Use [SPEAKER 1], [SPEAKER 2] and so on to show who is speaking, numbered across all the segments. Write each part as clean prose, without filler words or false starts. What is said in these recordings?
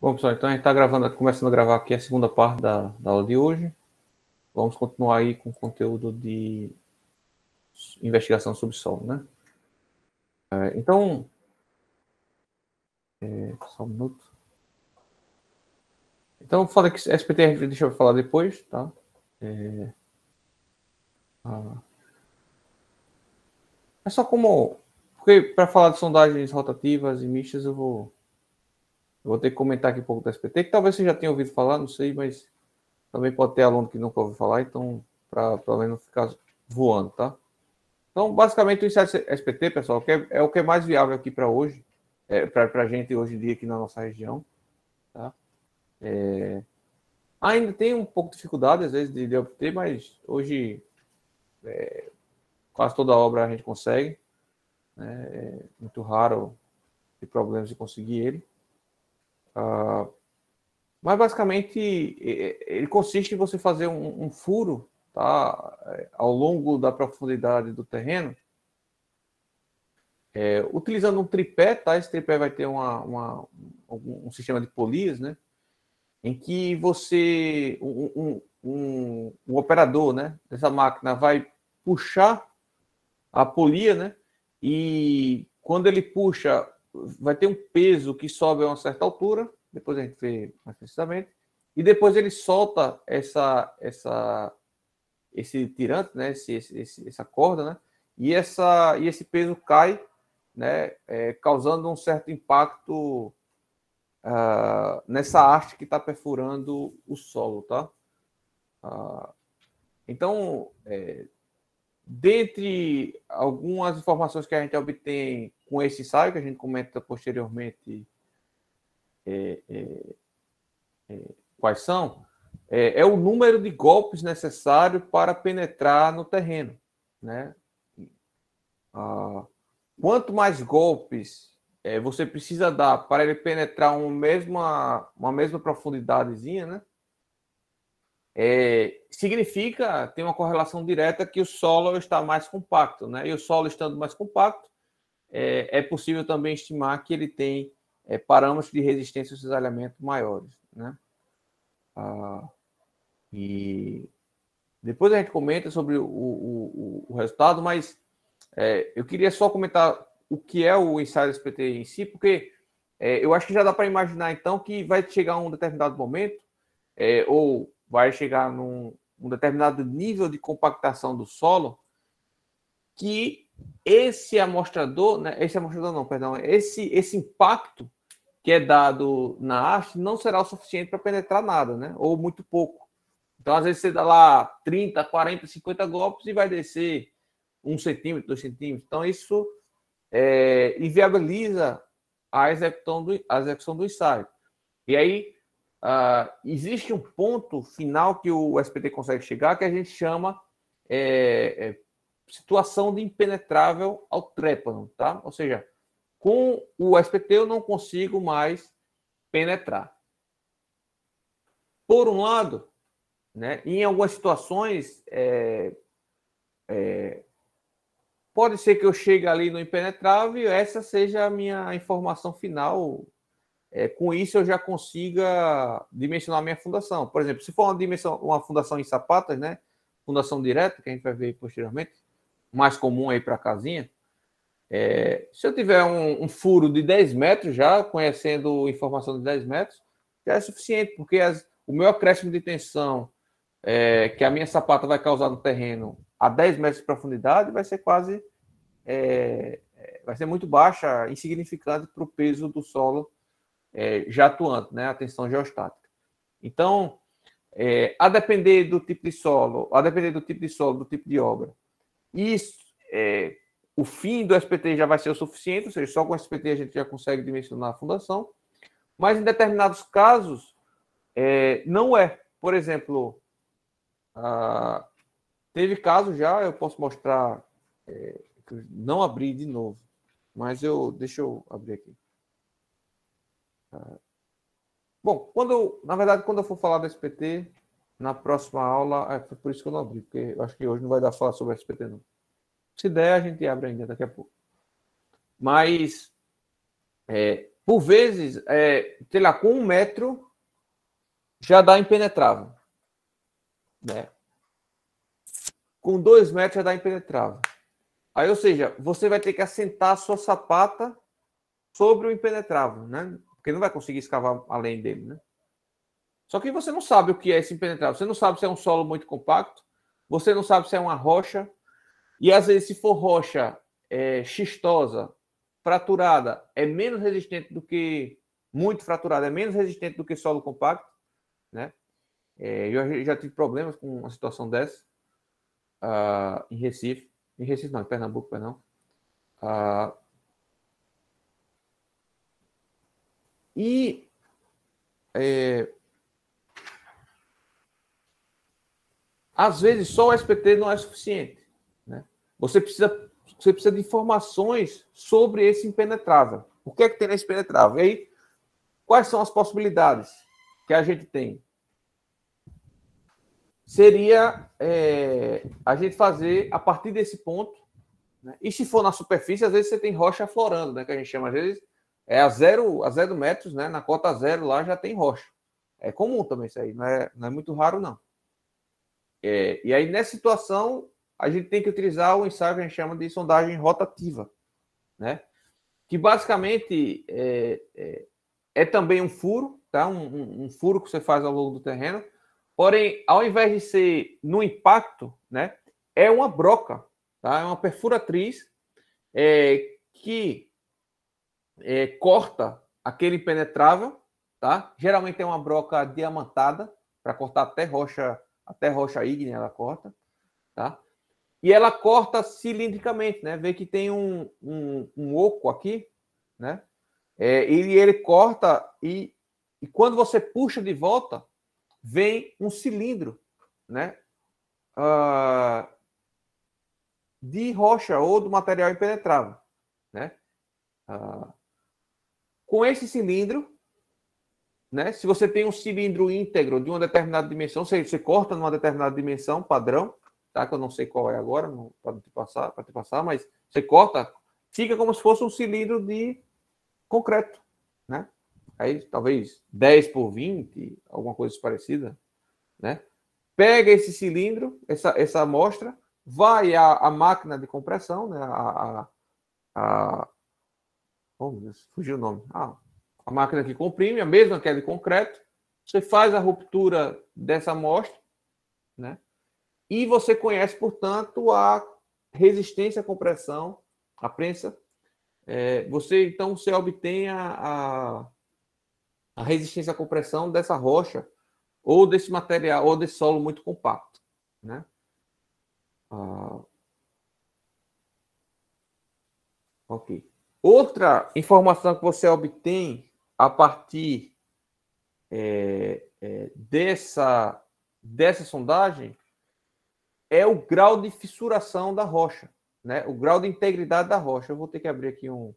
[SPEAKER 1] Bom, pessoal, então a gente está gravando, começando a gravar aqui a segunda parte da aula de hoje. Vamos continuar aí com o conteúdo de investigação sobre solo, né? Então, só um minuto. Então, fala que SPT, deixa eu falar depois, tá? É só como... Porque para falar de sondagens rotativas e mistas, eu vou ter que comentar aqui um pouco da SPT, que talvez você já tenha ouvido falar, não sei, mas também pode ter aluno que nunca ouviu falar, então, para pelo menos não ficar voando, tá? Então, basicamente, o Insight SPT, pessoal, é o que é mais viável aqui para hoje, para a gente hoje em dia aqui na nossa região. Tá? Ainda tem um pouco de dificuldade, às vezes, de obter, mas hoje quase toda obra a gente consegue. Né? É muito raro ter problemas de conseguir ele. Mas, basicamente, ele consiste em você fazer um furo, tá? Ao longo da profundidade do terreno, utilizando um tripé, tá? Esse tripé vai ter um sistema de polias, né? Em que você, um operador, né, dessa máquina vai puxar a polia, né? E quando ele puxa, vai ter um peso que sobe a uma certa altura, depois a gente vê mais precisamente, e depois ele solta esse tirante, né? Essa corda, né? E esse peso cai, né? Causando um certo impacto nessa haste que está perfurando o solo, tá? Então, dentre algumas informações que a gente obtém com esse ensaio, que a gente comenta posteriormente quais são, é o número de golpes necessário para penetrar no terreno, né? Quanto mais golpes você precisa dar para ele penetrar uma mesma profundidadezinha, né? Significa, tem uma correlação direta que o solo está mais compacto, né? E o solo estando mais compacto, é possível também estimar que ele tem parâmetros de resistência ao cisalhamento maiores, né? E depois a gente comenta sobre o resultado, mas eu queria só comentar o que é o ensaio SPT em si, porque eu acho que já dá para imaginar, então, que vai chegar um determinado momento, ou vai chegar um determinado nível de compactação do solo, que esse amostrador não, perdão, esse impacto que é dado na haste não será o suficiente para penetrar nada, né? Ou muito pouco. Então, às vezes, você dá lá 30, 40, 50 golpes e vai descer 1 centímetro, 2 centímetros. Então, isso inviabiliza a execução do ensaio. E aí, existe um ponto final que o SPT consegue chegar, que a gente chama situação de impenetrável ao trépano, tá? Ou seja, com o SPT eu não consigo mais penetrar. Por um lado, né, em algumas situações, pode ser que eu chegue ali no impenetrável e essa seja a minha informação final. Com isso, eu já consiga dimensionar minha fundação. Por exemplo, se for uma fundação em sapatas, né, fundação direta, que a gente vai ver posteriormente, mais comum aí para a casinha, se eu tiver um furo de 10 metros já, conhecendo informação de 10 metros, já é suficiente, porque o meu acréscimo de tensão que a minha sapata vai causar no terreno a 10 metros de profundidade vai ser quase... vai ser muito baixa, insignificante para o peso do solo já atuante, né? A tensão geostática. Então, a depender do tipo de solo, do tipo de obra, isso, o fim do SPT já vai ser o suficiente, ou seja, só com o SPT a gente já consegue dimensionar a fundação, mas em determinados casos, não é. Por exemplo, teve casos já, eu posso mostrar, não abri de novo, mas deixa eu abrir aqui. Bom, na verdade, quando eu for falar do SPT, na próxima aula, foi por isso que eu não abri, porque eu acho que hoje não vai dar para falar sobre SPT, não. Se der, a gente abre ainda daqui a pouco. Mas Por vezes, sei lá, com 1 metro já dá impenetrável. Né? Com 2 metros já dá impenetrável. Aí, ou seja, você vai ter que assentar a sua sapata sobre o impenetrável, né? Porque não vai conseguir escavar além dele, né? Só que você não sabe o que é esse impenetrável. Você não sabe se é um solo muito compacto, você não sabe se é uma rocha. E às vezes, se for rocha xistosa, fraturada, é menos resistente do que muito fraturada, é menos resistente do que solo compacto, né? Eu já tive problemas com uma situação dessa em Recife. Em Recife não, em Pernambuco, perdão. E às vezes só o SPT não é suficiente. Né? Você precisa de informações sobre esse impenetrável. O que é que tem nesse impenetrável? E aí, quais são as possibilidades que a gente tem? Seria a gente fazer a partir desse ponto, né? E se for na superfície, às vezes você tem rocha aflorando, né? Que a gente chama, às vezes, a zero metros, né? Na cota zero lá já tem rocha. É comum também isso aí, não é muito raro, não. E aí, nessa situação, a gente tem que utilizar o ensaio que a gente chama de sondagem rotativa, né? Que basicamente é também um furo, tá? Um furo que você faz ao longo do terreno. Porém, ao invés de ser no impacto, né? É uma broca, tá? É uma perfuratriz que corta aquele impenetrável, tá? Geralmente é uma broca diamantada para cortar até rocha ígnea ela corta, tá? E ela corta cilindricamente, né? Vê que tem um oco aqui, né? E ele corta e quando você puxa de volta, vem um cilindro, né? De rocha ou do material impenetrável, né? Com esse cilindro, né? Se você tem um cilindro íntegro de uma determinada dimensão, você corta numa determinada dimensão padrão, tá? Que eu não sei qual é agora, para te passar, mas você corta, fica como se fosse um cilindro de concreto, né? Aí talvez 10 por 20, alguma coisa parecida, né? Pega esse cilindro, essa amostra, vai à máquina de compressão, né? Oh, meu Deus, fugiu o nome. A máquina que comprime, a mesma que é de concreto, você faz a ruptura dessa amostra, né? E você conhece, portanto, a resistência à compressão, a prensa. Então, você obtém a resistência à compressão dessa rocha, ou desse material, ou desse solo muito compacto, né? Ok. Outra informação que você obtém a partir dessa sondagem é o grau de fissuração da rocha, né? O grau de integridade da rocha. Eu vou ter que abrir aqui um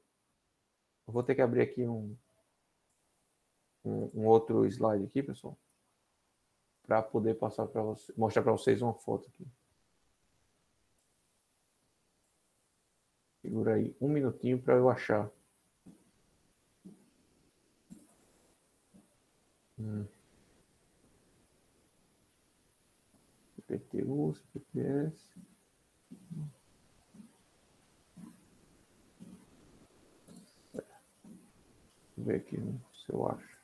[SPEAKER 1] outro slide aqui, pessoal, para poder passar para você, mostrar para vocês uma foto aqui. Segura aí um minutinho para eu achar. PTU, CPS. Vou ver aqui se eu acho.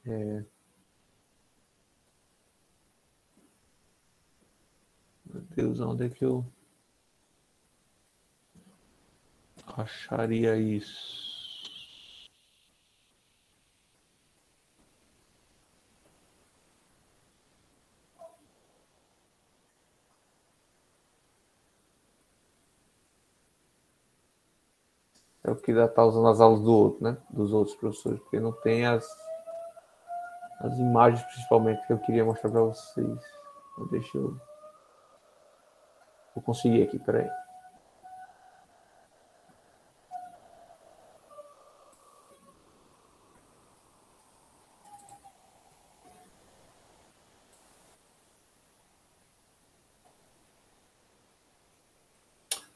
[SPEAKER 1] Meu Deus, onde é que eu acharia isso? É o que está usando as aulas do outro, né? Dos outros professores, porque não tem as imagens, principalmente, que eu queria mostrar para vocês. Então, deixa eu. Vou conseguir aqui, peraí.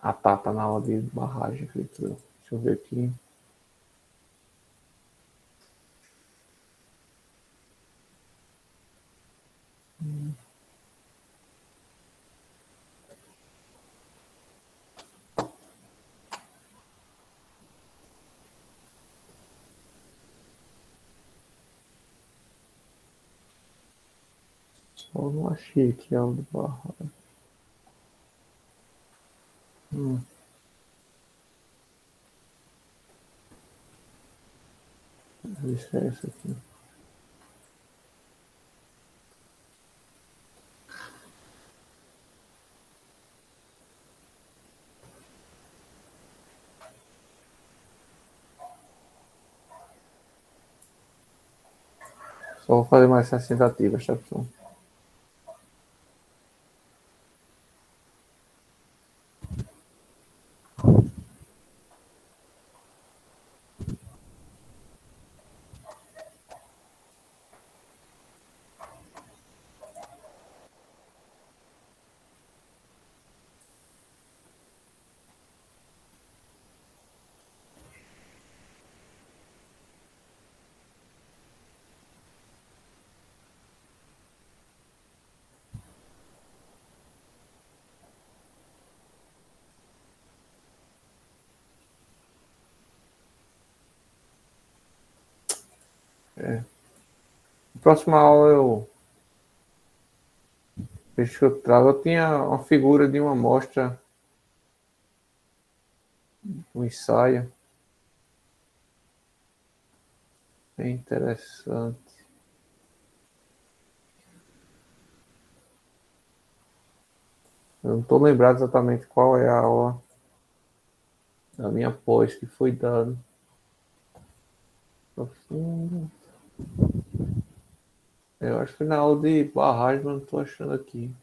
[SPEAKER 1] Ah, tá na aula de barragem, acredito eu. Deixa eu ver aqui. Só não achei aqui a aula de barragem. Isso é essa aqui. Só vou fazer mais essas tentativas, tá, pessoal? Próxima aula deixa que eu trago. Eu tinha uma figura de uma amostra, um ensaio. Bem interessante. Eu não estou lembrado exatamente qual é a aula da minha pós que foi dado. Eu acho que foi na aula de barragem, mas não estou achando aqui.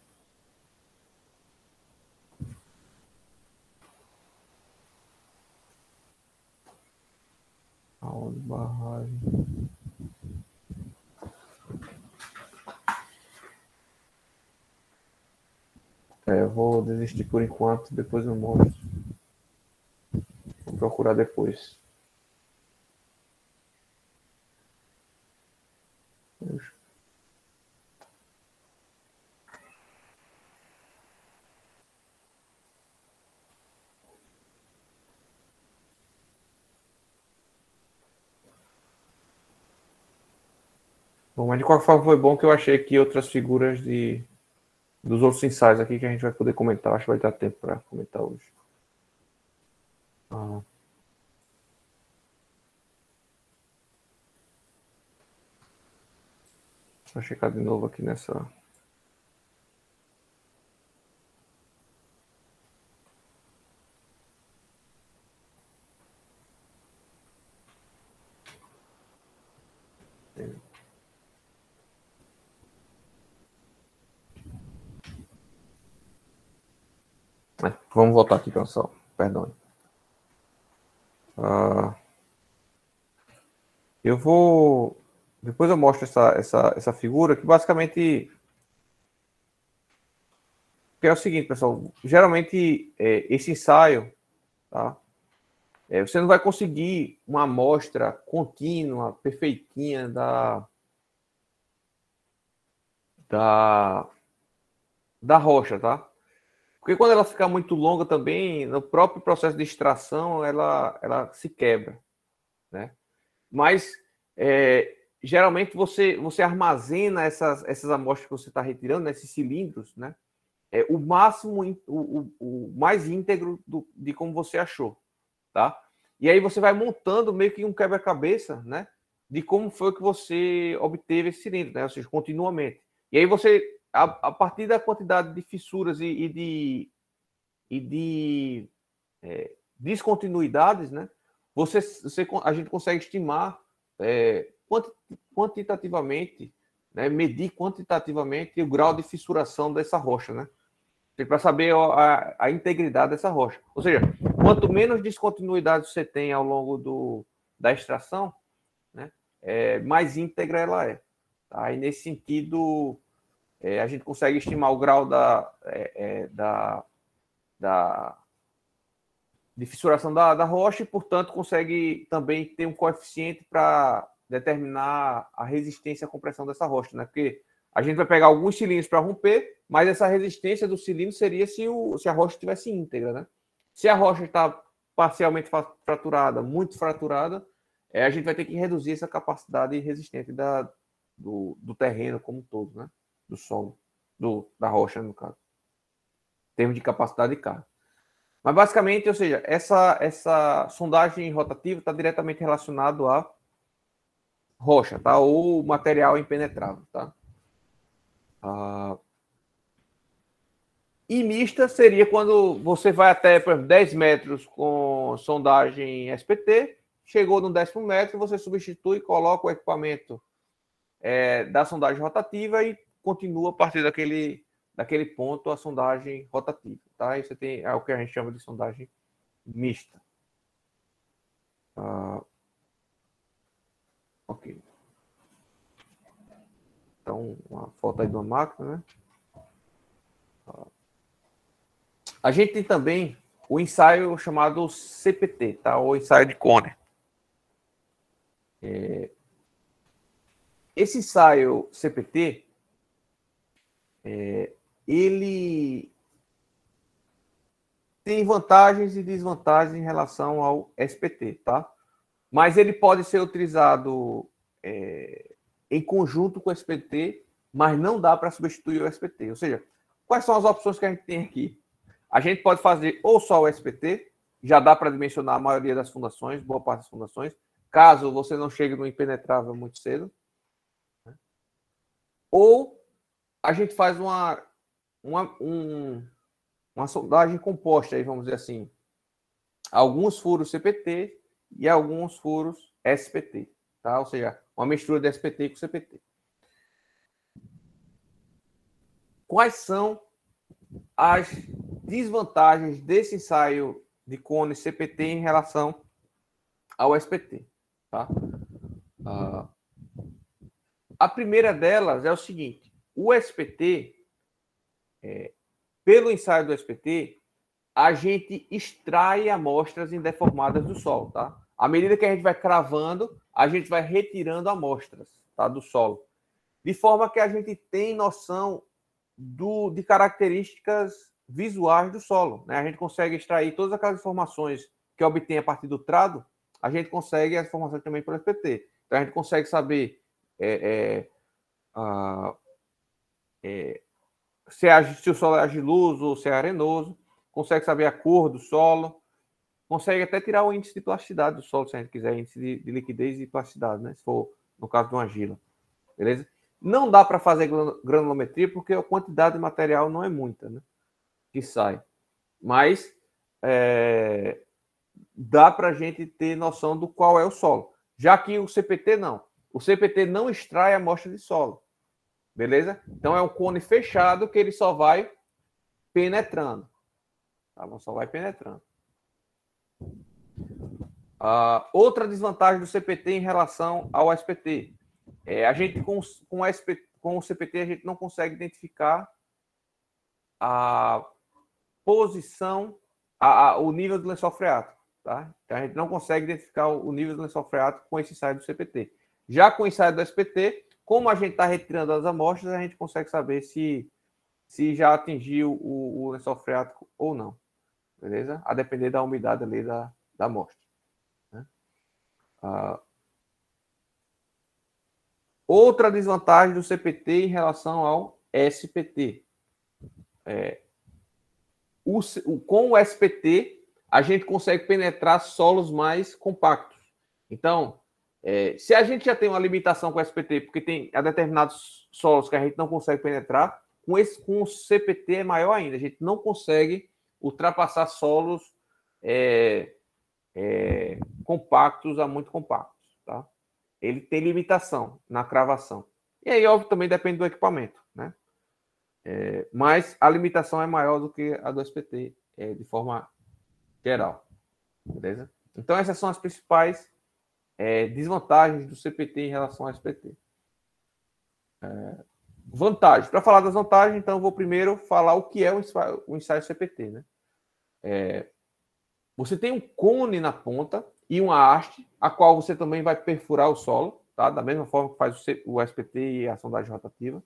[SPEAKER 1] Aula de barragem. Eu vou desistir por enquanto, depois eu mostro. Vou procurar depois. Bom, mas de qualquer forma foi bom que eu achei aqui outras figuras dos outros ensaios aqui que a gente vai poder comentar. Acho que vai dar tempo para comentar hoje. Deixa eu checar de novo aqui nessa. Vamos voltar aqui, pessoal. Perdão. Eu vou. Depois eu mostro essa figura que basicamente. Que é o seguinte, pessoal. Geralmente, esse ensaio, tá? Você não vai conseguir uma amostra contínua, perfeitinha da rocha, tá? Porque quando ela fica muito longa também, no próprio processo de extração, ela se quebra, né? Mas, geralmente, você armazena essas amostras que você está retirando, né, esses cilindros, né? O máximo, o mais íntegro de como você achou, tá? E aí você vai montando meio que um quebra-cabeça, né? De como foi que você obteve esse cilindro, né? Ou seja, continuamente. E aí você, a partir da quantidade de fissuras e de descontinuidades, né? A gente consegue estimar quantitativamente, né? Medir quantitativamente o grau de fissuração dessa rocha, né? Para saber a integridade dessa rocha. Ou seja, quanto menos descontinuidade você tem ao longo da extração, né, mais íntegra ela é. Tá? E nesse sentido, a gente consegue estimar o grau da de fissuração da rocha e, portanto, consegue também ter um coeficiente para determinar a resistência à compressão dessa rocha, né? Porque a gente vai pegar alguns cilindros para romper, mas essa resistência do cilindro seria se a rocha estivesse íntegra, né? Se a rocha está parcialmente fraturada, muito fraturada, a gente vai ter que reduzir essa capacidade resistente do terreno como um todo, né? Do solo, da rocha, no caso. Em termos de capacidade de carga. Mas, basicamente, ou seja, essa sondagem rotativa está diretamente relacionado à rocha, tá? Ou material impenetrável, tá? E mista seria quando você vai até, por exemplo, 10 metros com sondagem SPT, chegou no 10º metro, você substitui, coloca o equipamento da sondagem rotativa e continua a partir daquele ponto a sondagem rotativa, tá? Isso é o que a gente chama de sondagem mista. Ok. Então, uma foto aí de uma máquina, né? A gente tem também o ensaio chamado CPT, tá? Ou ensaio de Kohner. Esse ensaio CPT, ele tem vantagens e desvantagens em relação ao SPT, tá? Mas ele pode ser utilizado em conjunto com o SPT, mas não dá para substituir o SPT. Ou seja, quais são as opções que a gente tem aqui? A gente pode fazer ou só o SPT, já dá para dimensionar a maioria das fundações, boa parte das fundações, caso você não chegue no impenetrável muito cedo. Ou a gente faz uma sondagem composta, aí, vamos dizer assim, alguns furos CPT e alguns furos SPT, tá? Ou seja, uma mistura de SPT com CPT. Quais são as desvantagens desse ensaio de Kohner CPT em relação ao SPT, tá? A primeira delas é o seguinte: o SPT, pelo ensaio do SPT, a gente extrai amostras indeformadas do solo, tá? À medida que a gente vai cravando, a gente vai retirando amostras, tá, do solo, de forma que a gente tem noção de características visuais do solo, né? A gente consegue extrair todas aquelas informações que obtém a partir do trado, a gente consegue as informações também pelo SPT. Então a gente consegue saber se o solo é argiloso ou se é arenoso, consegue saber a cor do solo, consegue até tirar o índice de plasticidade do solo, se a gente quiser, índice de liquidez e plasticidade, né? Se for no caso de uma argila. Beleza? Não dá para fazer granulometria porque a quantidade de material não é muita, né? Que sai. Mas dá para a gente ter noção do qual é o solo. Já que o CPT não. O CPT não extrai a amostra de solo. Beleza? Então é um cone fechado que ele só vai penetrando. Tá? Só vai penetrando. Outra desvantagem do CPT em relação ao SPT. A gente com o CPT a gente não consegue identificar a posição, o nível do lençol freático. Tá? Então a gente não consegue identificar o nível do lençol freático com esse ensaio do CPT. Já com o ensaio do SPT, como a gente está retirando as amostras, a gente consegue saber se já atingiu o lençol freático ou não. Beleza? A depender da umidade ali da amostra. Né? Outra desvantagem do CPT em relação ao SPT. Com o SPT, a gente consegue penetrar solos mais compactos. Então, se a gente já tem uma limitação com o SPT, porque tem determinados solos que a gente não consegue penetrar, com o CPT é maior ainda. A gente não consegue ultrapassar solos compactos a muito compactos. Tá? Ele tem limitação na cravação. E aí, óbvio, também depende do equipamento, né? Mas a limitação é maior do que a do SPT, de forma geral. Beleza? Então, essas são as principais desvantagens do CPT em relação ao SPT. Vantagens. Para falar das vantagens, então, eu vou primeiro falar o que é o ensaio CPT, né? você tem um cone na ponta e uma haste, a qual você também vai perfurar o solo, tá? Da mesma forma que faz o SPT e a sondagem rotativa.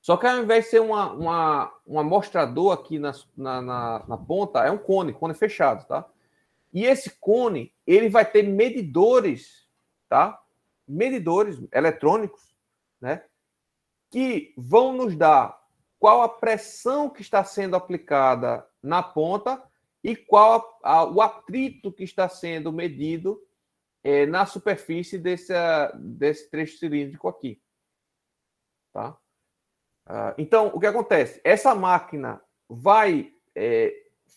[SPEAKER 1] Só que ao invés de ser um amostrador aqui na ponta, é um cone fechado, tá? E esse cone, ele vai ter medidores, tá? Medidores eletrônicos, né? Que vão nos dar qual a pressão que está sendo aplicada na ponta e qual o atrito que está sendo medido na superfície desse trecho cilíndrico aqui. Tá? Então, o que acontece? Essa máquina vai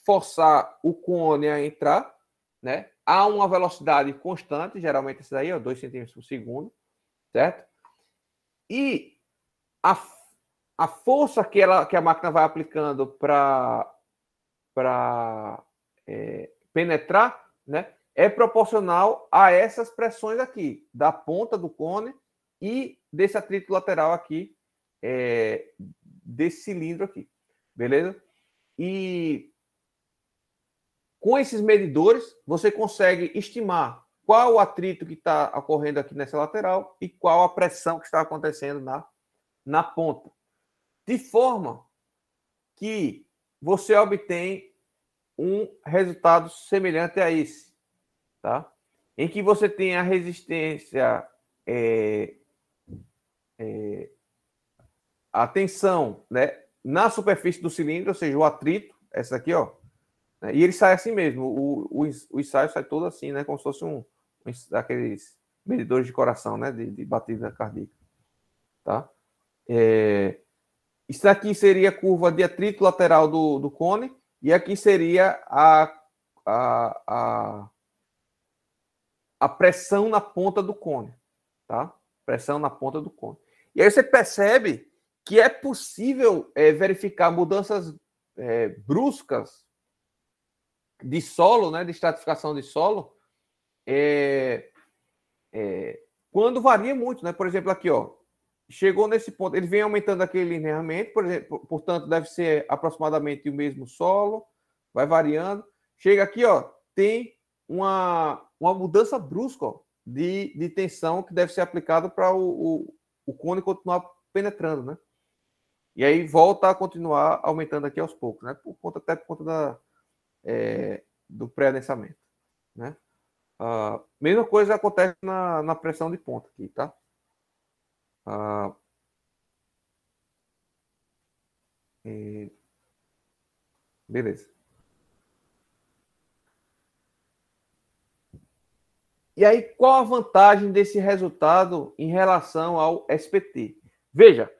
[SPEAKER 1] forçar o cone a entrar, né, a uma velocidade constante, geralmente isso daí, 2 centímetros por segundo, certo? E a força que a máquina vai aplicando para penetrar, né, é proporcional a essas pressões aqui, da ponta do cone e desse atrito lateral aqui, desse cilindro aqui, beleza? E com esses medidores, você consegue estimar qual o atrito que está ocorrendo aqui nessa lateral e qual a pressão que está acontecendo na ponta. De forma que você obtém um resultado semelhante a esse, tá? Em que você tem a resistência, a tensão, né, na superfície do cilindro, ou seja, o atrito, essa aqui, ó, né, e ele sai assim mesmo, o ensaio sai todo assim, né, como se fosse aqueles medidores de coração, né, de batida cardíaca, tá? Isso aqui seria a curva de atrito lateral do cone, e aqui seria a pressão na ponta do cone, tá? Pressão na ponta do cone. E aí você percebe que é possível verificar mudanças bruscas de solo, né, de estratificação de solo, quando varia muito, né? Por exemplo, aqui, ó, chegou nesse ponto, ele vem aumentando aqui linearmente, por exemplo, portanto, deve ser aproximadamente o mesmo solo, vai variando. Chega aqui, ó, tem uma mudança brusca, ó, de tensão que deve ser aplicada para o cone continuar penetrando, né? E aí volta a continuar aumentando aqui aos poucos, né? Até por conta do pré-adensamento, né? Mesma coisa acontece na pressão de ponta aqui, tá? Beleza. E aí, qual a vantagem desse resultado em relação ao SPT? Veja,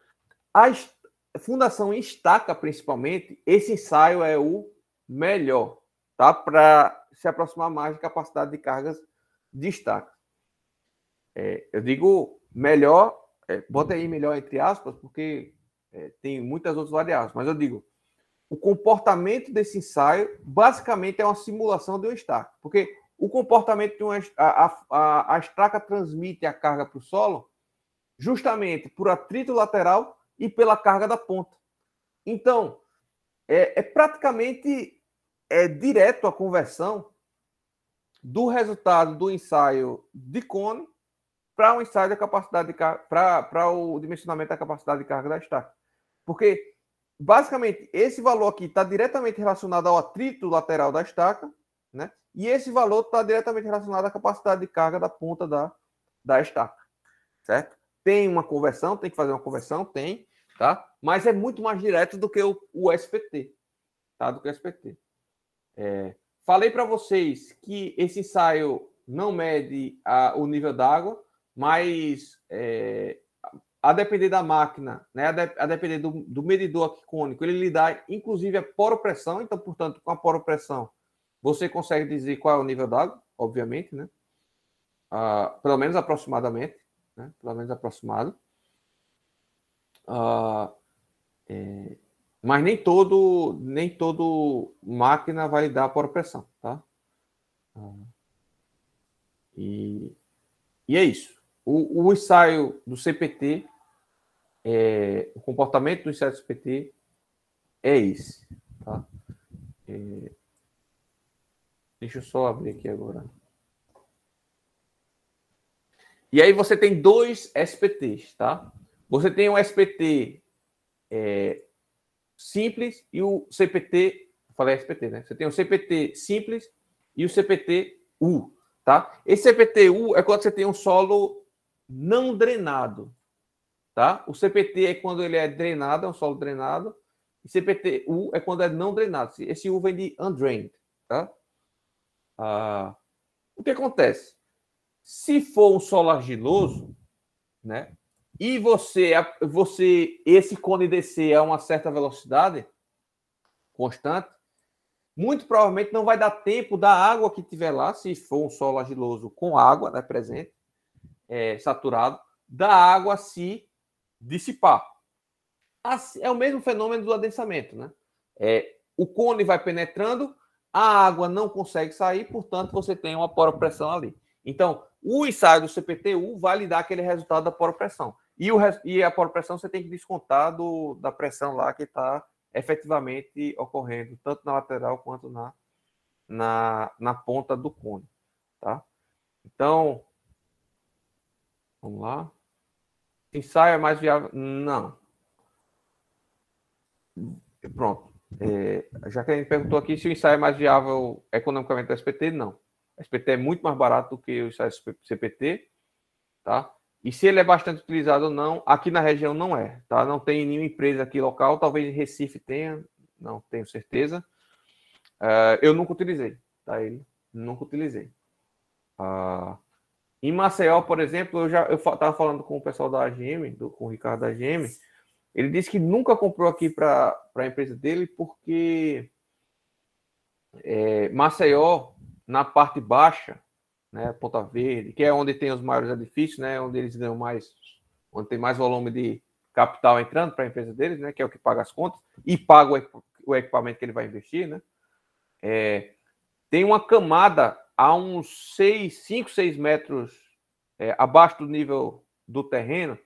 [SPEAKER 1] a fundação em estaca, principalmente, esse ensaio é o melhor, tá? Para se aproximar mais de capacidade de cargas de estaca. Eu digo melhor, bota aí melhor entre aspas, porque tem muitas outras variáveis, mas eu digo, o comportamento desse ensaio basicamente é uma simulação de um estaca, porque o comportamento de a estaca transmite a carga para o solo justamente por atrito lateral e pela carga da ponta. Então, praticamente direto a conversão do resultado do ensaio de cone para o ensaio da capacidade de carga, para o dimensionamento da capacidade de carga da estaca. Porque, basicamente, esse valor aqui está diretamente relacionado ao atrito lateral da estaca, né? E esse valor está diretamente relacionado à capacidade de carga da ponta da estaca, certo? Tem uma conversão, tem que fazer uma conversão, tem, tá? Mas é muito mais direto do que o SPT, tá? Do que o SPT. Falei para vocês que esse ensaio não mede o nível d'água, mas a depender da máquina, né, a depender do medidor aqui cônico, ele lhe dá, inclusive, a poropressão. Então, portanto, com a poropressão, você consegue dizer qual é o nível d'água, obviamente, né? Pelo menos aproximadamente, né? Pelo menos aproximado. Mas nem todo máquina vai dar poropressão, tá? E é isso. O ensaio do CPT, o comportamento do ensaio do CPT é esse, tá? Deixa eu só abrir aqui agora. E aí você tem dois SPTs, tá? Você tem o SPT simples e o CPT... Falei SPT, né? Você tem o CPT simples e o CPT-U, tá? Esse CPT-U é quando você tem um solo não drenado, tá? O CPT é quando ele é drenado, é um solo drenado. E CPT-U é quando é não drenado. Esse U vem de undrained, tá? O que acontece? Se for um solo argiloso, né? E esse cone descer a uma certa velocidade constante, muito provavelmente não vai dar tempo da água que tiver lá, se for um solo argiloso com água, né, presente, saturado, da água se dissipar. É o mesmo fenômeno do adensamento, né? O cone vai penetrando, a água não consegue sair, portanto, você tem uma poropressão ali. Então, o ensaio do CPT-U vai lhe dar aquele resultado da poropressão. E a poropressão você tem que descontar da pressão lá que está efetivamente ocorrendo, tanto na lateral quanto na ponta do cone. Tá? Então, vamos lá. Ensaio é mais viável? Não. Pronto. Já que a gente perguntou aqui se o ensaio é mais viável economicamente do SPT, não. O SPT é muito mais barato do que o ensaio CPT, tá? E se ele é bastante utilizado ou não, aqui na região não é, tá? Não tem nenhuma empresa aqui local, talvez em Recife tenha, não tenho certeza. Eu nunca utilizei, tá? Ele nunca utilizei. Em Maceió, por exemplo, eu estava falando com o pessoal da AGM, com o Ricardo da AGM, ele disse que nunca comprou aqui para a empresa dele porque Maceió, na parte baixa, né, Ponta Verde, que é onde tem os maiores edifícios, né, onde eles ganham mais, onde tem mais volume de capital entrando para a empresa deles, né, que é o que paga as contas e paga o equipamento que ele vai investir, né, tem uma camada a uns 5, 6 metros abaixo do nível do terreno,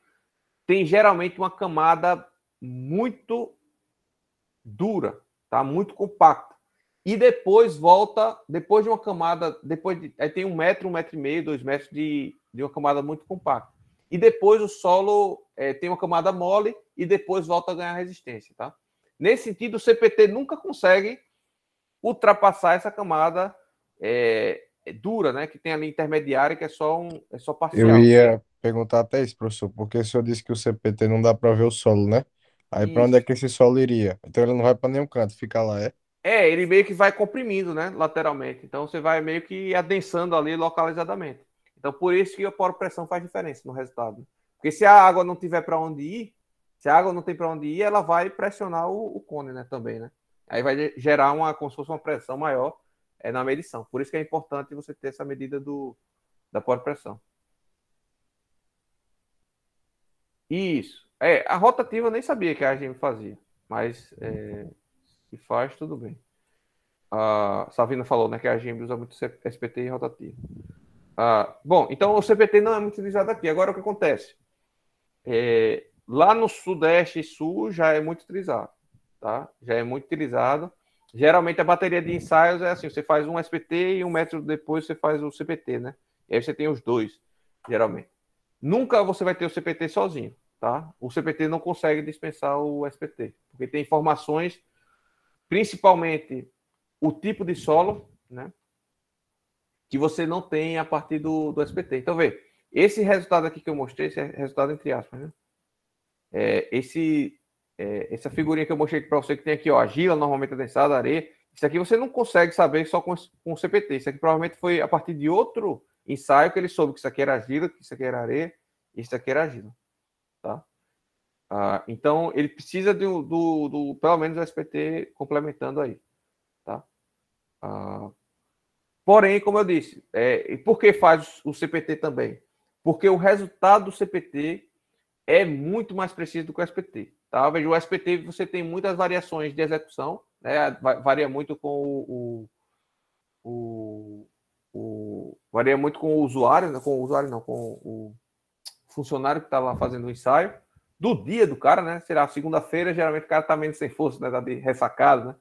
[SPEAKER 1] tem geralmente uma camada muito dura, tá? Muito compacta. E depois volta, depois de uma camada, aí tem 1 metro, 1,5 metro, 2 metros de uma camada muito compacta. E depois o solo tem uma camada mole e depois volta a ganhar resistência, tá? Nesse sentido, o CPT nunca consegue ultrapassar essa camada dura, né? Que tem ali intermediária, que é só
[SPEAKER 2] Eu
[SPEAKER 1] parcial.
[SPEAKER 2] ia perguntar até isso, professor, porque o senhor disse que o CPT não dá para ver o solo, né? Aí para onde é
[SPEAKER 1] Isso.
[SPEAKER 2] que esse solo iria? Então ele não vai para nenhum canto, fica lá, é?
[SPEAKER 1] Ele meio que vai comprimindo, né, lateralmente. Então você vai meio que adensando ali localizadamente. Então por isso que a poropressão faz diferença no resultado. Porque se a água não tiver para onde ir, se a água não tem para onde ir, ela vai pressionar o cone, né, também, né? Aí vai gerar como se fosse uma pressão maior na medição. Por isso que é importante você ter essa medida da poropressão. Isso. A rotativa eu nem sabia que a AGM fazia, mas se faz, tudo bem. A Savina falou, né, que a GM usa muito SPT e rotativo. Bom, então o CPT não é muito utilizado aqui. Agora o que acontece? Lá no Sudeste e Sul já é muito utilizado, tá? Já é muito utilizado. Geralmente a bateria de ensaios é assim: você faz um SPT e 1 metro depois você faz o CPT, né? E aí você tem os dois, geralmente. Nunca você vai ter o CPT sozinho, tá? O CPT não consegue dispensar o SPT, porque tem informações, principalmente o tipo de solo, né, que você não tem a partir do SPT. Então, vê, esse resultado aqui que eu mostrei, esse resultado entre aspas, né, essa figurinha que eu mostrei para você que tem aqui, ó, argila normalmente adensada, areia, isso aqui você não consegue saber só com o CPT. Isso aqui provavelmente foi a partir de outro ensaio que ele soube que isso aqui era argila, que isso aqui era areia, e isso aqui era argila, tá? Então, ele precisa pelo menos do SPT complementando aí, tá? Porém, como eu disse, e por que faz o CPT também? Porque o resultado do CPT é muito mais preciso do que o SPT. Tá? Veja, o SPT você tem muitas variações de execução, né? Varia muito varia muito com o usuário, né? Com o usuário não, com o funcionário que está lá fazendo o ensaio, do dia do cara, né? Será segunda-feira, geralmente o cara está menos sem força, né? Tá de ressacado, né?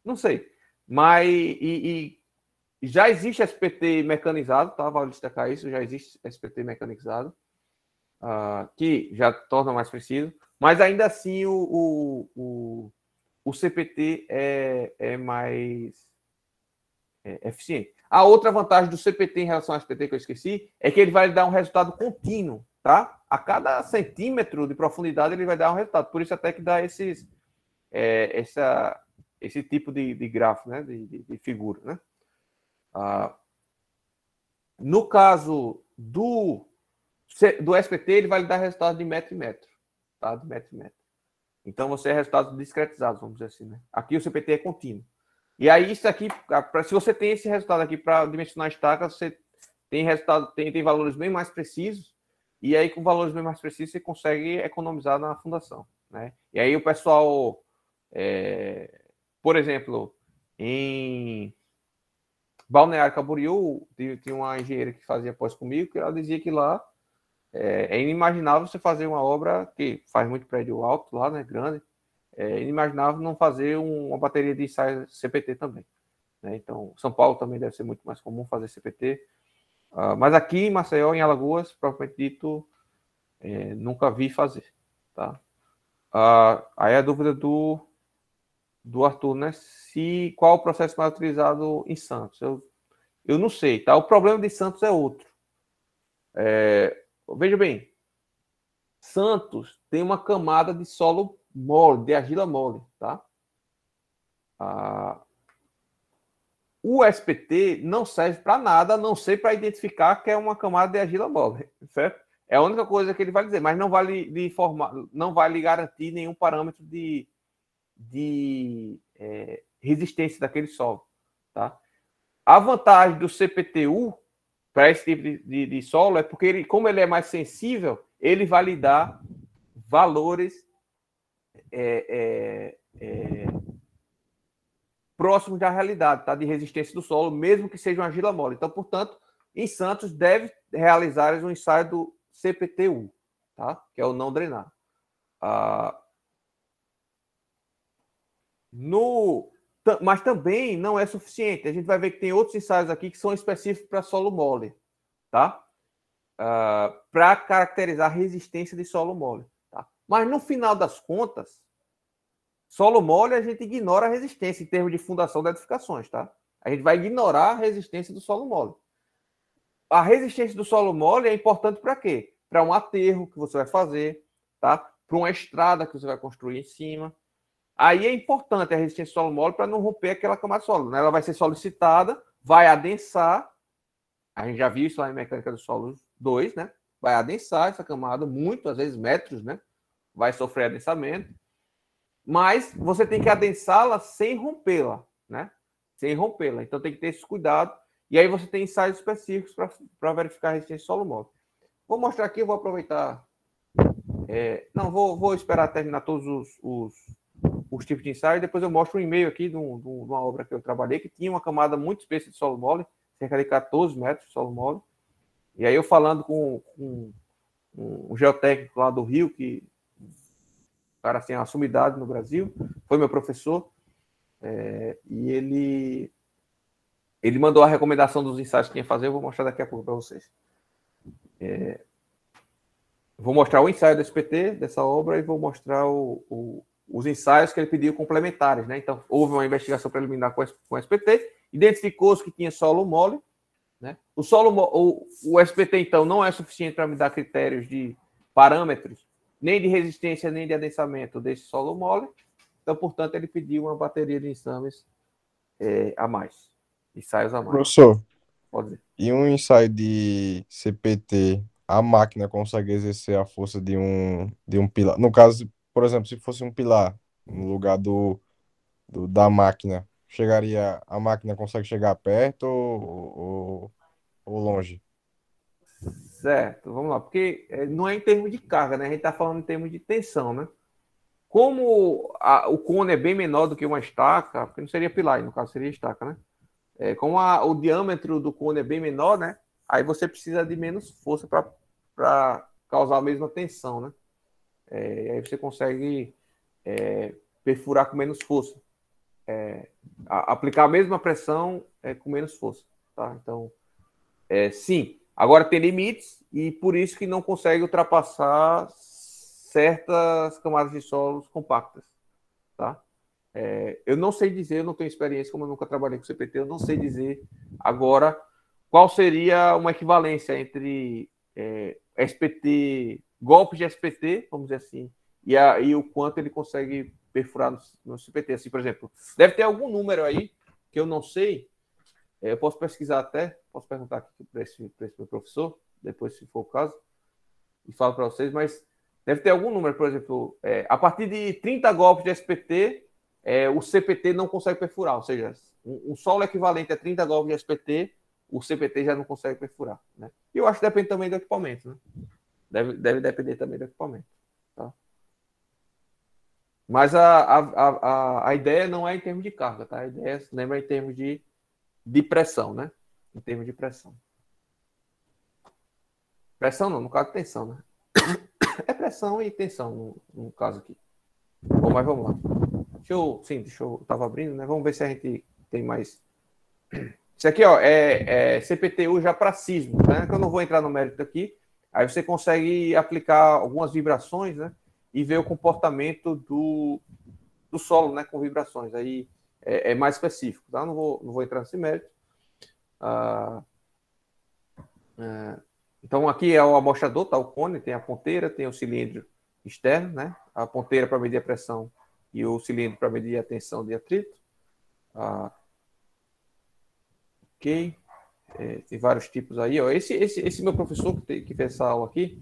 [SPEAKER 1] Não sei. Mas já existe SPT mecanizado, tá? Vale destacar isso, já existe SPT mecanizado, que já torna mais preciso, mas ainda assim o CPT é mais eficiente. A outra vantagem do CPT em relação ao SPT que eu esqueci é que ele vai dar um resultado contínuo, tá? A cada centímetro de profundidade ele vai dar um resultado. Por isso até que dá esse tipo de gráfico, né? De figura, né? No caso do SPT, ele vai lhe dar resultado de metro em metro, tá? De metro em metro. Então você é resultados discretizados, vamos dizer assim, né? Aqui o CPT é contínuo. E aí, isso aqui, se você tem esse resultado aqui para dimensionar estaca, você tem resultado, tem valores bem mais precisos, e aí com valores bem mais precisos você consegue economizar na fundação, né? E aí o pessoal, por exemplo, em Balneário Camboriú, tinha uma engenheira que fazia pós comigo, que ela dizia que lá é inimaginável você fazer uma obra que faz muito prédio alto lá, né, grande, é inimaginável não fazer uma bateria de ensaio CPT também, né? Então, São Paulo também deve ser muito mais comum fazer CPT, mas aqui em Maceió, em Alagoas, propriamente dito, nunca vi fazer, tá? Aí a dúvida do Arthur, né? Qual o processo mais utilizado em Santos? Eu não sei, tá? O problema de Santos é outro. Veja bem, Santos tem uma camada de solo mole, de argila mole, tá? O SPT não serve para nada, a não ser para identificar que é uma camada de argila mole, certo? É a única coisa que ele vai dizer, mas não vai lhe garantir nenhum parâmetro de resistência daquele solo, tá? A vantagem do CPTU para esse tipo de solo é porque como ele é mais sensível, ele vai lhe dar valores próximos da realidade, tá? De resistência do solo, mesmo que seja uma argila mole. Então, portanto, em Santos deve realizar um ensaio do CPTU, tá? Que é o não drenar. Mas também não é suficiente. A gente vai ver que tem outros ensaios aqui que são específicos para solo mole, tá? Para caracterizar a resistência de solo mole, tá? Mas no final das contas, solo mole a gente ignora a resistência em termos de fundação de edificações, tá? A gente vai ignorar a resistência do solo mole. A resistência do solo mole é importante para quê? Para um aterro que você vai fazer, tá? Para uma estrada que você vai construir em cima. Aí é importante a resistência do solo mole para não romper aquela camada de solo, né? Ela vai ser solicitada, vai adensar. A gente já viu isso lá em mecânica do solo 2, né? Vai adensar essa camada muito, às vezes metros, né? Vai sofrer adensamento. Mas você tem que adensá-la sem rompê-la, né? Sem rompê-la. Então tem que ter esse cuidado. E aí você tem ensaios específicos para verificar a resistência solo mole. Vou mostrar aqui, eu vou aproveitar. Não, vou esperar terminar todos os tipos de ensaio. Depois eu mostro um e-mail aqui de uma obra que eu trabalhei, que tinha uma camada muito espessa de solo mole, cerca de 14 metros de solo mole. E aí eu falando com um geotécnico lá do Rio, que o cara assim, uma sumidade no Brasil, foi meu professor, e ele mandou a recomendação dos ensaios que tinha que fazer, eu vou mostrar daqui a pouco para vocês. Vou mostrar o ensaio do SPT, dessa obra, e vou mostrar os ensaios que ele pediu complementares, né? Então, houve uma investigação preliminar com o SPT, identificou os que tinha solo mole, né? O SPT, então, não é suficiente para me dar critérios de parâmetros, nem de resistência, nem de adensamento desse solo mole. Então, portanto, ele pediu uma bateria de ensames a mais, ensaios a mais.
[SPEAKER 2] Professor,
[SPEAKER 1] Pode dizer.
[SPEAKER 2] e um ensaio de CPT, a máquina consegue exercer a força de um pilar? No caso, por exemplo, se fosse um pilar no lugar da máquina, a máquina consegue chegar perto ou longe?
[SPEAKER 1] Certo, vamos lá, porque não é em termos de carga, né? A gente está falando em termos de tensão, né? Como o cone é bem menor do que uma estaca, porque não seria pilar, no caso seria estaca, né? Como o diâmetro do cone é bem menor, né? Aí você precisa de menos força para causar a mesma tensão, né? Aí você consegue perfurar com menos força. aplicar a mesma pressão com menos força. Tá? Então, sim. Agora tem limites e por isso que não consegue ultrapassar certas camadas de solos compactas. Tá? Eu não sei dizer, eu não tenho experiência, como eu nunca trabalhei com CPT, eu não sei dizer agora qual seria uma equivalência entre SPT, golpes de SPT, vamos dizer assim, e o quanto ele consegue perfurar no CPT. Assim, por exemplo, deve ter algum número aí que eu não sei. Eu posso pesquisar até, posso perguntar aqui para esse meu professor, depois, se for o caso, e falo para vocês, mas deve ter algum número, por exemplo, a partir de 30 golpes de SPT, o CPT não consegue perfurar, ou seja, um solo equivalente a 30 golpes de SPT, o CPT já não consegue perfurar. Né? E eu acho que depende também do equipamento. Né? Deve depender também do equipamento. Tá? Mas a ideia não é em termos de carga, tá? A ideia, lembra, em termos de pressão, né? Em termos de pressão. Pressão não, no caso de tensão, né? É pressão e tensão no caso aqui. Bom, mas vamos lá. Deixa eu tava abrindo, né? Vamos ver se a gente tem mais. Isso aqui, ó, é CPTU já para sismo, né? Que eu não vou entrar no mérito aqui. Aí você consegue aplicar algumas vibrações, né? E ver o comportamento do solo, né? Com vibrações. Aí é mais específico, tá? Não vou entrar nesse mérito. Então, aqui é o amostrador, tá? O cone, tem a ponteira, tem o cilindro externo, né? A ponteira para medir a pressão e o cilindro para medir a tensão de atrito. Ok. Tem vários tipos aí. Ó. Esse meu professor que fez essa aula aqui,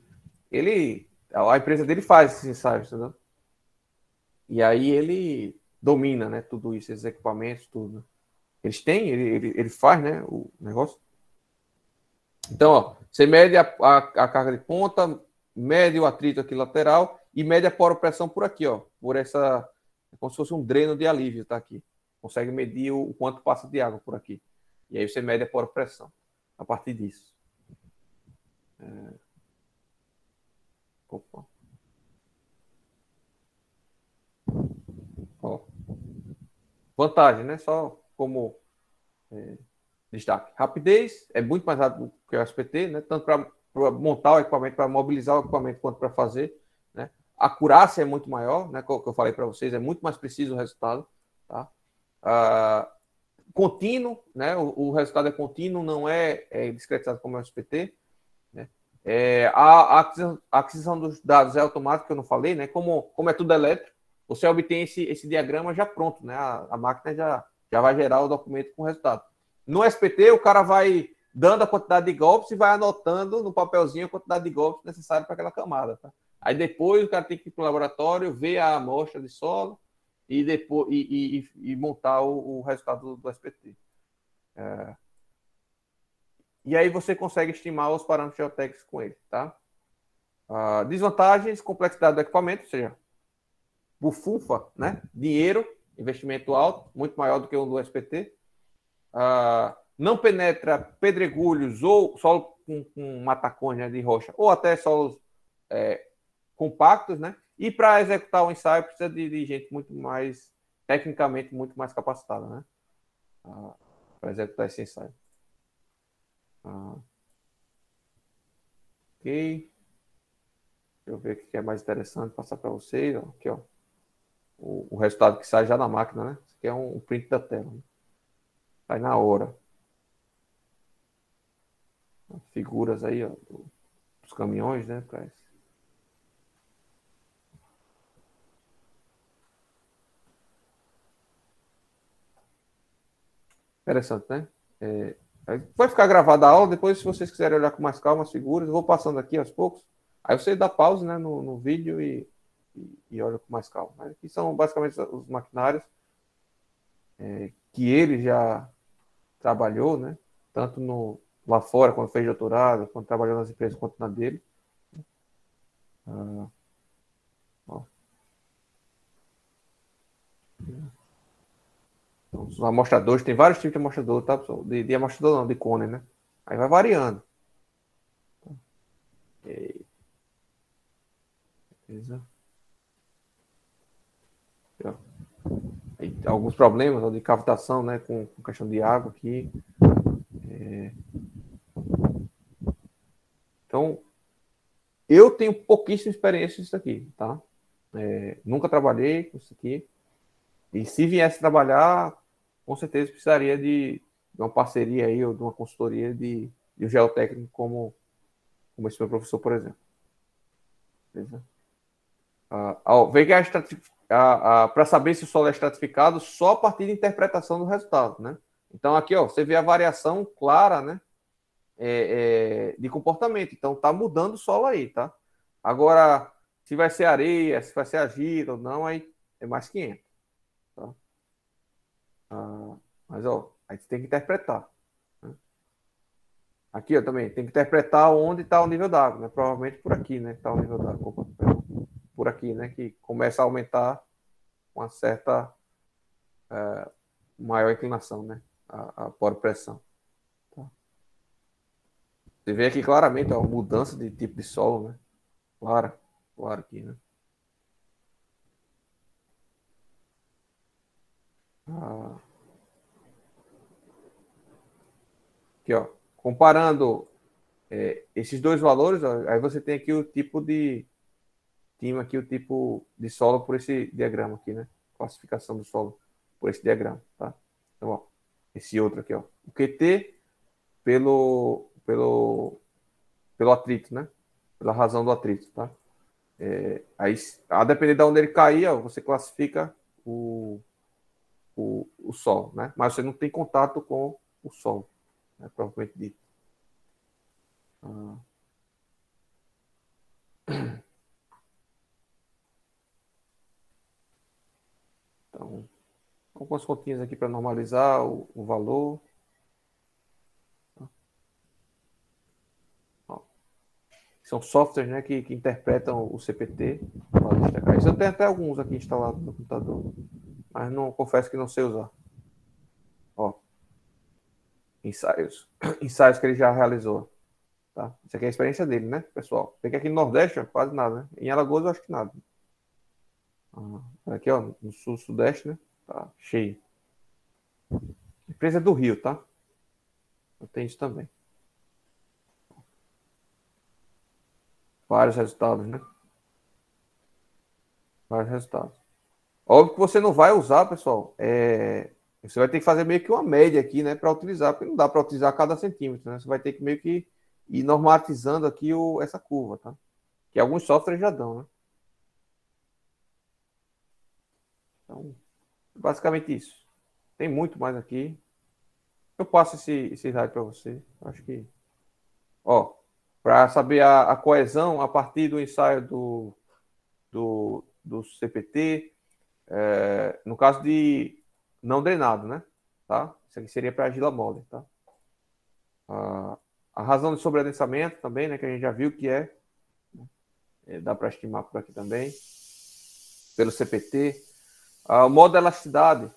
[SPEAKER 1] a empresa dele faz esses ensaios, entendeu? E aí ele domina, né? Tudo isso, esses equipamentos, tudo. Eles têm, ele faz, né? O negócio. Então, ó, você mede a carga de ponta, mede o atrito aqui lateral e mede a poropressão por aqui, ó. Por essa. Como se fosse um dreno de alívio, tá aqui. Consegue medir o quanto passa de água por aqui. E aí você mede a poropressão a partir disso. Opa. Ó. Vantagem, né? Só como destaque. Rapidez é muito mais rápido que o SPT, né? Tanto para montar o equipamento, para mobilizar o equipamento, quanto para fazer. Né? A acurácia é muito maior, né? Como eu falei para vocês, é muito mais preciso o resultado. Tá? Contínuo, né? O resultado é contínuo, não é discretizado como é o SPT. Né? A aquisição dos dados é automática, que eu não falei, né? Como é tudo elétrico, você obtém esse diagrama já pronto, né? A máquina já vai gerar o documento com o resultado. No SPT, o cara vai dando a quantidade de golpes e vai anotando no papelzinho a quantidade de golpes necessária para aquela camada. Tá? Aí depois o cara tem que ir para o laboratório, ver a amostra de solo e, depois, e montar o resultado do SPT. E aí você consegue estimar os parâmetros geotécnicos com ele. Tá? Desvantagens, complexidade do equipamento, ou seja, bufunfa, né? Dinheiro, investimento alto, muito maior do que o do SPT. Não penetra pedregulhos ou solo com matacões, né, de rocha, ou até solos compactos, né? E para executar o ensaio precisa de gente muito mais, tecnicamente, muito mais capacitada, né? Para executar esse ensaio. Ok. Deixa eu ver o que é mais interessante passar para vocês. Ó. Aqui, ó. O resultado que sai já na máquina, né? Isso aqui é um print da tela. Né? Sai na hora. Figuras aí, ó, dos caminhões, né? Interessante, né? Vai ficar gravada a aula, depois, se vocês quiserem olhar com mais calma as figuras, eu vou passando aqui aos poucos. Aí você dá pausa, né, no vídeo e olha com mais calma. Mas aqui são basicamente os maquinários que ele já trabalhou, né? Tanto lá fora, quando fez doutorado, quando trabalhou nas empresas, quanto na dele. Os amostradores, tem vários tipos de amostrador, tá, pessoal? De amostrador não, de cone, né? Aí vai variando. Beleza. alguns problemas ó, de cavitação, né, com questão de água aqui. Então, eu tenho pouquíssima experiência nisso aqui, tá? Nunca trabalhei com isso aqui. E se viesse trabalhar, com certeza precisaria de uma parceria aí, ou de uma consultoria de um geotécnico como esse meu professor, por exemplo. Beleza? Vê que para saber se o solo é estratificado só a partir da interpretação do resultado, né? Então aqui, ó, você vê a variação clara, né? De comportamento. Então tá mudando o solo aí, tá? Agora, se vai ser areia, se vai ser agita ou não, aí é mais 500. Tá? Mas, ó, aí você tem que interpretar. Né? Aqui, ó, também tem que interpretar onde está o nível d'água, né? Provavelmente por aqui, né? Está o nível d'água. Por aqui, né? Que começa a aumentar uma certa maior inclinação, né? A pressão. Tá? Você vê aqui claramente a mudança de tipo de solo, né? Claro aqui, né? Aqui, ó. Comparando esses dois valores, ó, aí você tem aqui o tipo de aqui o tipo de solo por esse diagrama aqui, né? Classificação do solo por esse diagrama, tá? Então, ó, esse outro aqui, ó. O QT pelo atrito, né? Pela razão do atrito, tá? Aí, a depender de onde ele cair, ó, você classifica o solo, né? Mas você não tem contato com o solo, né? Provavelmente dito. Então, algumas continhas aqui para normalizar o valor. São softwares, né, que interpretam o CPT. Isso eu tenho até alguns aqui instalados no computador, mas não confesso que não sei usar. Ó, ensaios que ele já realizou. Tá? Isso aqui é a experiência dele, né, pessoal? Tem que aqui no Nordeste, ó, quase nada, né? Em Alagoas eu acho que nada. Aqui, ó, no Sul, Sudeste, né? Tá cheio. Empresa do Rio, tá? Eu tenho isso também. Vários resultados, né? Vários resultados. Óbvio que você não vai usar, pessoal. Você vai ter que fazer meio que uma média aqui, né? Para utilizar, porque não dá para utilizar cada centímetro, né? Você vai ter que meio que ir normatizando aqui essa curva, tá? Que alguns softwares já dão, né? Então, basicamente isso. Tem muito mais aqui. Eu passo esse slide para você. Acho que. Ó, para saber a coesão a partir do ensaio do CPT, no caso de não drenado, né? Tá? Isso aqui seria para argila mole, tá? A razão de sobreadensamento também, né? Que a gente já viu que dá para estimar por aqui também, pelo CPT. O modo de elasticidade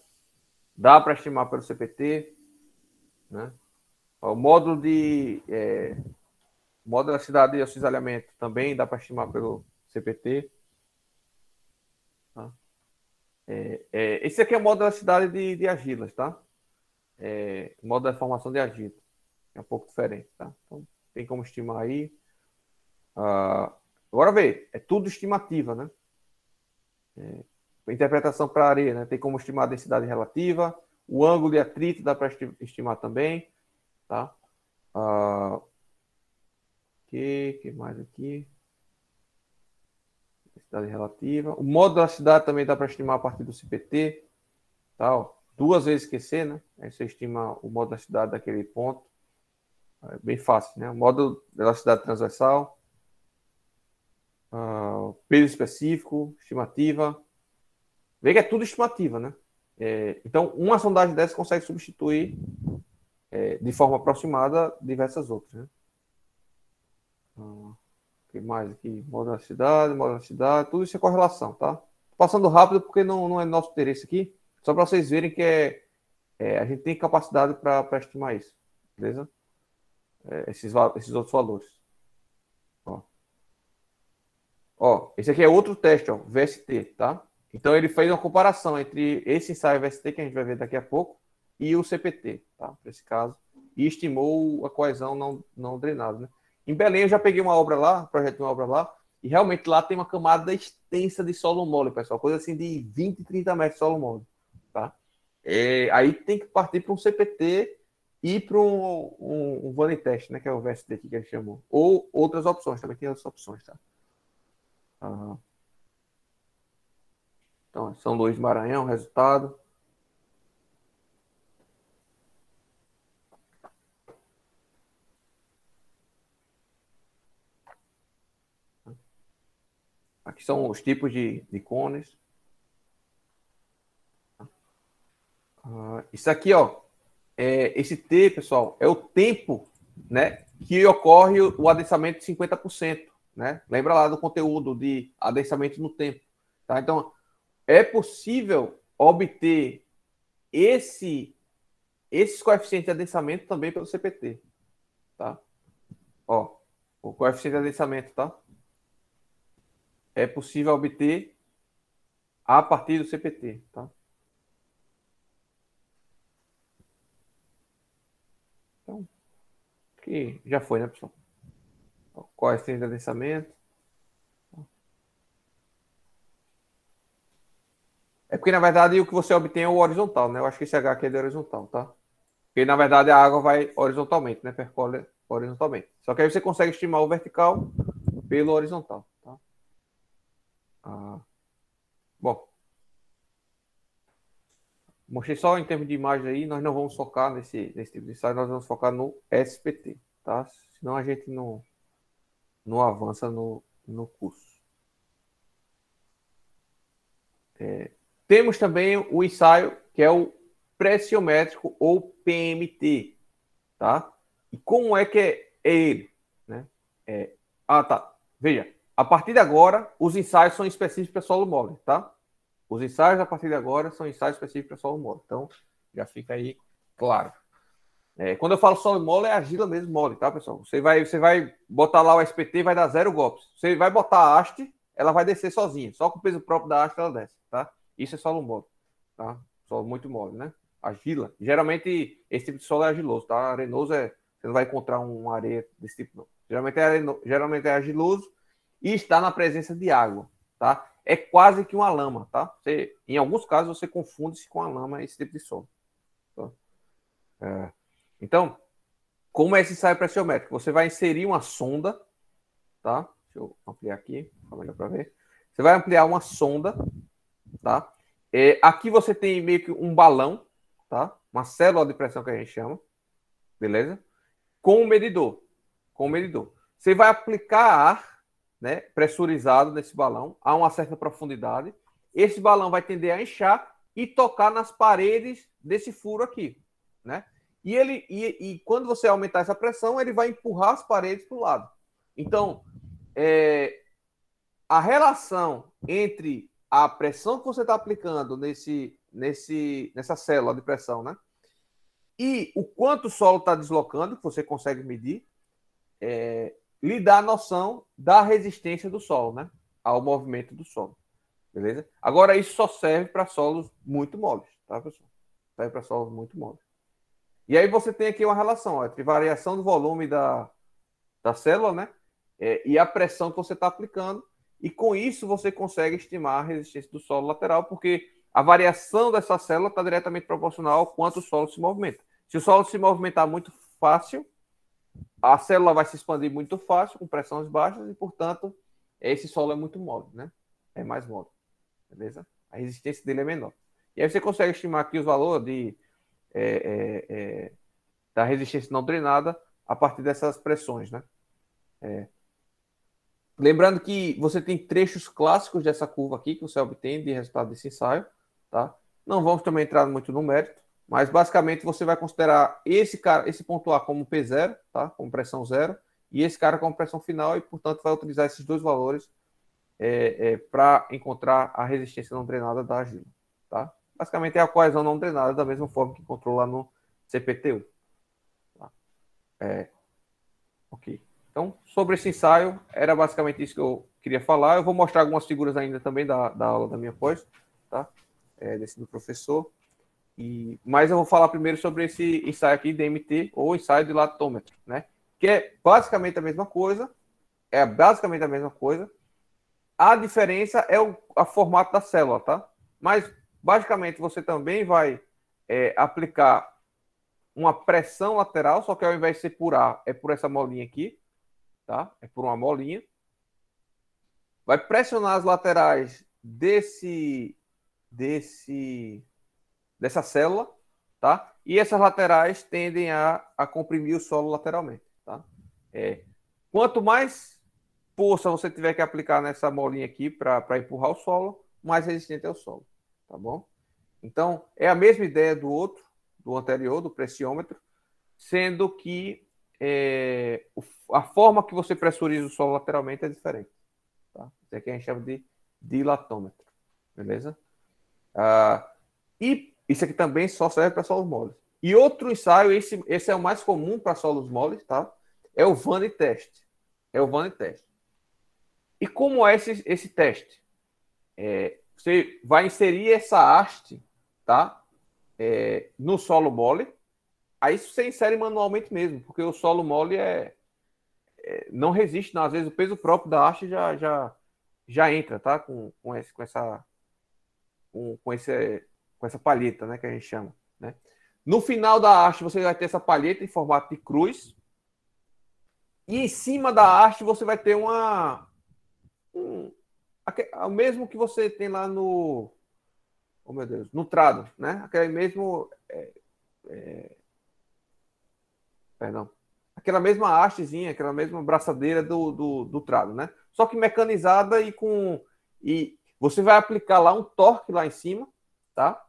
[SPEAKER 1] dá para estimar pelo CPT, né? O módulo de elasticidade e acisalhamento também dá para estimar pelo CPT. Tá? Esse aqui é o modo de elasticidade de argilas, tá? Modo de formação de argila. É um pouco diferente, tá? Então, tem como estimar aí. Agora vê, é tudo estimativa, né? Interpretação para areia, né? Tem como estimar a densidade relativa, o ângulo de atrito dá para estimar também, tá? Que mais aqui? Densidade relativa. O modo da elasticidade também dá para estimar a partir do CPT, tá? Ó, 2 vezes QC, né? Aí você estima o modo da elasticidade daquele ponto. É bem fácil, né? O modo de elasticidade transversal. Peso específico, estimativa. Vê que é tudo estimativa, né? Então, uma sondagem dessa consegue substituir de forma aproximada diversas outras, né? O que mais aqui? Modularidade, tudo isso é correlação, tá? Passando rápido porque não é nosso interesse aqui, só para vocês verem que a gente tem capacidade para estimar isso, beleza? Esses outros valores. Ó, esse aqui é outro teste, ó, VST, tá? Então, ele fez uma comparação entre esse ensaio VST, que a gente vai ver daqui a pouco, e o CPT, tá? Para esse caso, e estimou a coesão não drenada, né? Em Belém, eu já peguei uma obra lá, projeto de uma obra lá, e realmente lá tem uma camada extensa de solo mole, pessoal, coisa assim de 20, 30 metros de solo mole, tá? Aí tem que partir para um CPT e para um Vanitest, né, que é o VST que ele chamou, ou outras opções, também tem outras opções, tá? Então, São Luís Maranhão, resultado. Aqui são os tipos de cones. Isso aqui, ó, esse T, pessoal, é o tempo, né, que ocorre o adensamento de 50%, né? Lembra lá do conteúdo de adensamento no tempo, tá? Então, é possível obter esses coeficientes de adensamento também pelo CPT, tá? Ó, o coeficiente de adensamento, tá? É possível obter a partir do CPT, tá? Então, que já foi, né, pessoal? Coeficiente de adensamento. É porque, na verdade, o que você obtém é o horizontal, né? Eu acho que esse H aqui é de horizontal, tá? Porque, na verdade, a água vai horizontalmente, né? Percorre horizontalmente. Só que aí você consegue estimar o vertical pelo horizontal, tá? Bom, mostrei só em termos de imagem aí, nós não vamos focar nesse tipo de ensaio, nós vamos focar no SPT, tá? Senão a gente não avança no curso. Temos também o ensaio, que é o pressiométrico ou PMT, tá? E como é que é ele, né? Tá. Veja, a partir de agora, os ensaios são específicos para solo mole, tá? Os ensaios, a partir de agora, são ensaios específicos para solo mole. Então, já fica aí claro. Quando eu falo solo mole, é argila mesmo mole, tá, pessoal? Você vai botar lá o SPT, vai dar 0 golpes. Você vai botar a haste, ela vai descer sozinha. Só com o peso próprio da haste ela desce, tá? Isso é solo mole, tá? Solo muito mole, né? Argila. Geralmente, esse tipo de solo é argiloso, tá? Arenoso você não vai encontrar uma areia desse tipo, não. Geralmente é argiloso e está na presença de água, tá? É quase que uma lama, tá? Em alguns casos, você confunde-se com a lama esse tipo de solo. Tá? Então, como é esse ensaio pressiométrico? Você vai inserir uma sonda, tá? Deixa eu ampliar aqui, fica melhor para ver. Você vai ampliar uma sonda, tá? Aqui você tem meio que um balão, tá? Uma célula de pressão que a gente chama, beleza? Com um medidor, Você vai aplicar ar, né, pressurizado nesse balão a uma certa profundidade. Esse balão vai tender a inchar e tocar nas paredes desse furo aqui, né? E quando você aumentar essa pressão, ele vai empurrar as paredes para o lado. Então, a relação entre a pressão que você está aplicando nessa célula de pressão, né? E o quanto o solo está deslocando, que você consegue medir, lhe dá a noção da resistência do solo, né? Ao movimento do solo. Beleza? Agora, isso só serve para solos muito moles, tá, pessoal? Serve para solos muito moles. E aí você tem aqui uma relação entre variação do volume da célula, né? E a pressão que você está aplicando. E com isso você consegue estimar a resistência do solo lateral, porque a variação dessa célula está diretamente proporcional ao quanto o solo se movimenta. Se o solo se movimentar muito fácil, a célula vai se expandir muito fácil, com pressões baixas, e, portanto, esse solo é muito mole, né? É mais mole. Beleza? A resistência dele é menor. E aí você consegue estimar aqui os valores da resistência não drenada a partir dessas pressões, né? Lembrando que você tem trechos clássicos dessa curva aqui que você obtém de resultado desse ensaio, tá? Não vamos também entrar muito no mérito, mas basicamente você vai considerar esse ponto A como P0, tá? Como pressão zero, e esse cara como pressão final, e portanto vai utilizar esses dois valores para encontrar a resistência não drenada da argila, tá? Basicamente é a coesão não drenada, da mesma forma que encontrou lá no CPTU. Tá? Ok. Então, sobre esse ensaio, era basicamente isso que eu queria falar. Eu vou mostrar algumas figuras ainda também da aula da minha pós, tá? Desse do professor. Mas eu vou falar primeiro sobre esse ensaio aqui, DMT, ou ensaio de latômetro, né? Que é basicamente a mesma coisa. É basicamente a mesma coisa. A diferença é o formato da célula, tá? Mas, basicamente, você também vai aplicar uma pressão lateral, só que ao invés de ser por ar, é por essa molinha aqui, tá? É por uma molinha. Vai pressionar as laterais dessa célula, tá? E essas laterais tendem a comprimir o solo lateralmente, tá? Quanto mais força você tiver que aplicar nessa molinha aqui para empurrar o solo, mais resistente é o solo, tá bom? Então, é a mesma ideia do anterior, do pressiômetro, sendo que a forma que você pressuriza o solo lateralmente é diferente, tá? Isso aqui a gente chama de dilatômetro, beleza? E isso aqui também só serve para solos moles. E outro ensaio, esse é o mais comum para solos moles, tá? É o Vanne Test. E como é esse teste? Você vai inserir essa haste, tá? No solo mole. Aí você insere manualmente mesmo, porque o solo mole não resiste, não. Às vezes o peso próprio da haste já entra, tá? Com essa palheta, né? Que a gente chama, né? No final da haste você vai ter essa palheta em formato de cruz. E em cima da haste você vai ter o mesmo que você tem lá no... Oh, meu Deus, no trado, né? Aquele mesmo... Perdão. Aquela mesma hastezinha, aquela mesma braçadeira do trado, né? Só que mecanizada e você vai aplicar lá um torque lá em cima, tá?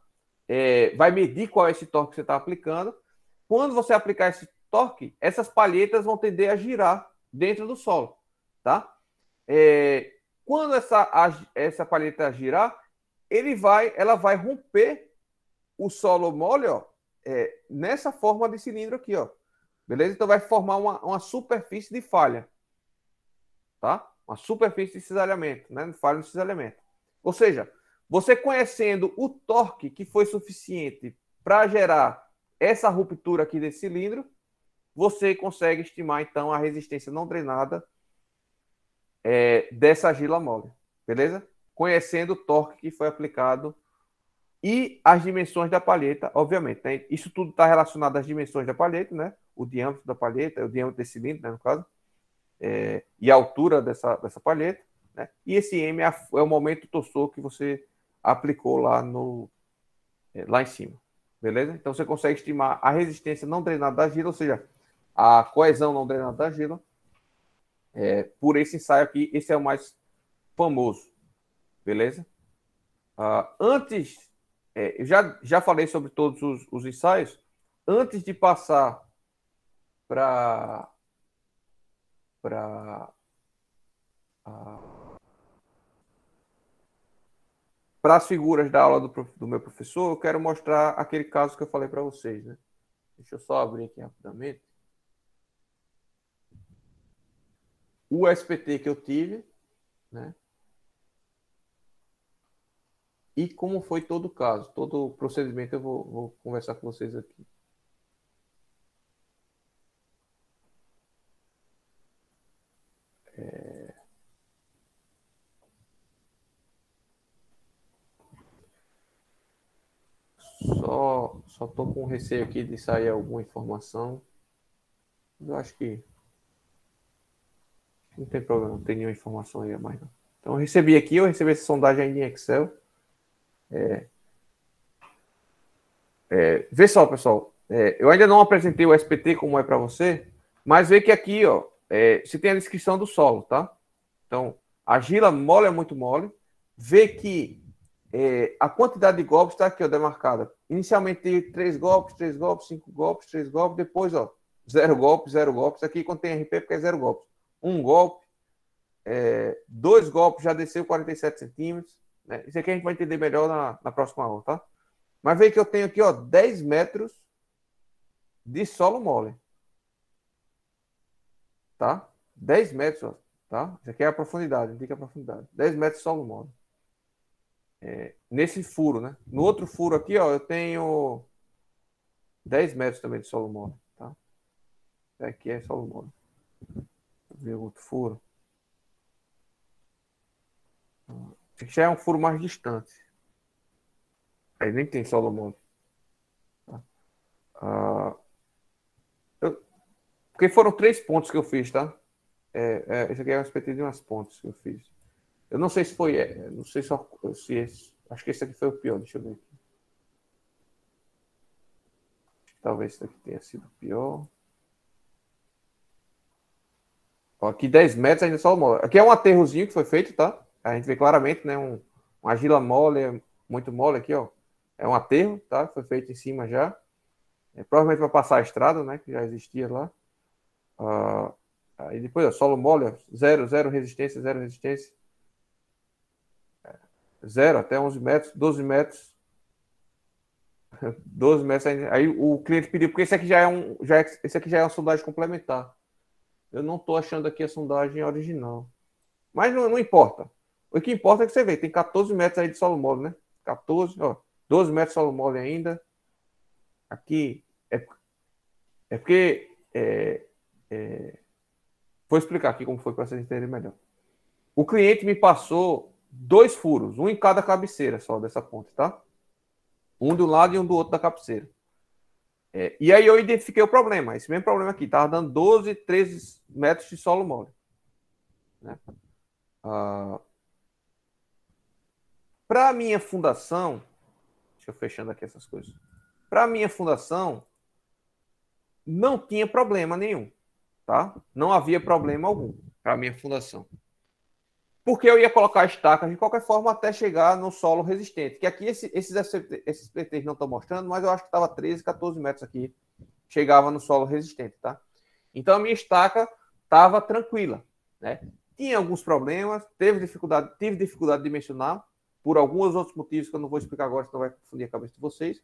[SPEAKER 1] Vai medir qual é esse torque que você está aplicando. Quando você aplicar esse torque, essas palhetas vão tender a girar dentro do solo, tá? Quando essa palheta girar, ela vai romper o solo mole, ó, nessa forma de cilindro aqui, ó. Beleza? Então vai formar uma superfície de falha, tá? Uma superfície de cisalhamento, né? Falha no cisalhamento. Ou seja, você conhecendo o torque que foi suficiente para gerar essa ruptura aqui desse cilindro, você consegue estimar, então, a resistência não drenada dessa argila mole. Beleza? Conhecendo o torque que foi aplicado e as dimensões da palheta, obviamente. Né? Isso tudo está relacionado às dimensões da palheta, né? O diâmetro da palheta, o diâmetro desse cilindro, né, no caso, e a altura dessa palheta. Né? E esse M é o momento torsor que você aplicou lá em cima. Beleza? Então você consegue estimar a resistência não drenada da argila, ou seja, a coesão não drenada da argila, por esse ensaio aqui. Esse é o mais famoso. Beleza? Antes, eu já falei sobre todos os ensaios. Antes de passar para as figuras da aula do meu professor, eu quero mostrar aquele caso que eu falei para vocês, né? Deixa eu só abrir aqui rapidamente. O SPT que eu tive, né? E como foi todo o caso, todo o procedimento, eu vou conversar com vocês aqui. Só tô com receio aqui de sair alguma informação. Eu acho que não tem problema, não tem nenhuma informação aí a mais. Não. Então, eu recebi essa sondagem aí em Excel. Vê só, pessoal. Eu ainda não apresentei o SPT como é para você, mas vê que aqui, ó, você tem a descrição do solo, tá? Então, a argila mole é muito mole. Vê que a quantidade de golpes está aqui, ó, demarcada. Inicialmente 3 golpes, 3 golpes, 5 golpes, 3 golpes. Depois, ó, 0 golpes, 0 golpes. Aqui quando tem RP porque é 0 golpes. 1 golpe, 2 golpes, já desceu 47 centímetros. Né? Isso aqui a gente vai entender melhor na próxima aula, tá? Mas vê que eu tenho aqui, ó, 10 metros de solo mole. Tá? 10 metros, ó. Tá? Isso aqui é a profundidade, indica a profundidade. 10 metros de solo mole. Nesse furo, né? No outro furo aqui, ó, eu tenho 10 metros também de solo mole. Tá? Aqui é solo mole. Deixa eu ver o outro furo. Esse já é um furo mais distante. Aí nem tem solo mole. Tá? Porque foram 3 pontos que eu fiz, tá? Esse aqui é uma SPT de umas pontes que eu fiz. Eu não sei se foi. Não sei se esse. Acho que esse aqui foi o pior. Deixa eu ver aqui. Talvez esse aqui tenha sido o pior. Ó, aqui 10 metros ainda só mole. Aqui é um aterrozinho que foi feito, tá? A gente vê claramente, né? Uma argila mole, muito mole aqui, ó. É um aterro, tá? Foi feito em cima já. Provavelmente vai passar a estrada, né? Que já existia lá. Aí depois, ó, solo mole, zero resistência, 0 até 11 metros, 12 metros. 12 metros ainda. Aí o cliente pediu, porque esse aqui esse aqui já é uma sondagem complementar. Eu não estou achando aqui a sondagem original. Mas não importa. O que importa é que você vê, tem 14 metros aí de solo mole, né? 14, ó, 12 metros de solo mole ainda. Aqui é porque vou explicar aqui como foi para vocês entenderem melhor. O cliente me passou 2 furos, um em cada cabeceira só dessa ponte, tá? Um de um lado e um do outro da cabeceira. E aí eu identifiquei o problema. Esse mesmo problema aqui. Estava dando 12, 13 metros de solo mole. Né? Para a minha fundação... Deixa eu fechando aqui essas coisas. Para a minha fundação, não tinha problema nenhum. Tá? Não havia problema algum para a minha fundação. Porque eu ia colocar estacas de qualquer forma até chegar no solo resistente. Que aqui esses PTs não estão mostrando, mas eu acho que estava 13, 14 metros aqui. Chegava no solo resistente, tá? Então a minha estaca estava tranquila, né? Tinha alguns problemas, tive dificuldade de dimensionar, por alguns outros motivos que eu não vou explicar agora, senão vai confundir a cabeça de vocês.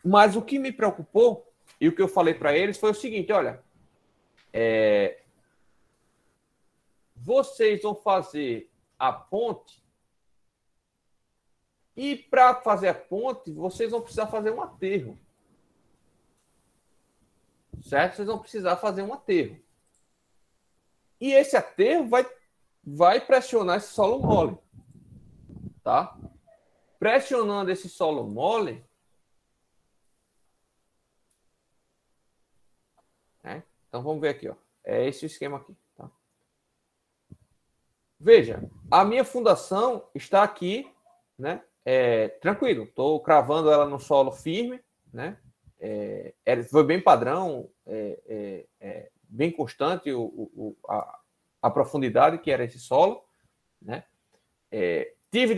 [SPEAKER 1] Mas o que me preocupou, e o que eu falei para eles, foi o seguinte, olha... Vocês vão fazer a ponte e para fazer a ponte, vocês vão precisar fazer um aterro. Certo? Vocês vão precisar fazer um aterro. E esse aterro vai pressionar esse solo mole. Tá? Pressionando esse solo mole... Então vamos ver aqui, ó. É esse o esquema aqui. Veja, a minha fundação está aqui, né? Tranquilo, estou cravando ela no solo firme, né? Foi bem padrão, bem constante a profundidade que era esse solo, né? Tive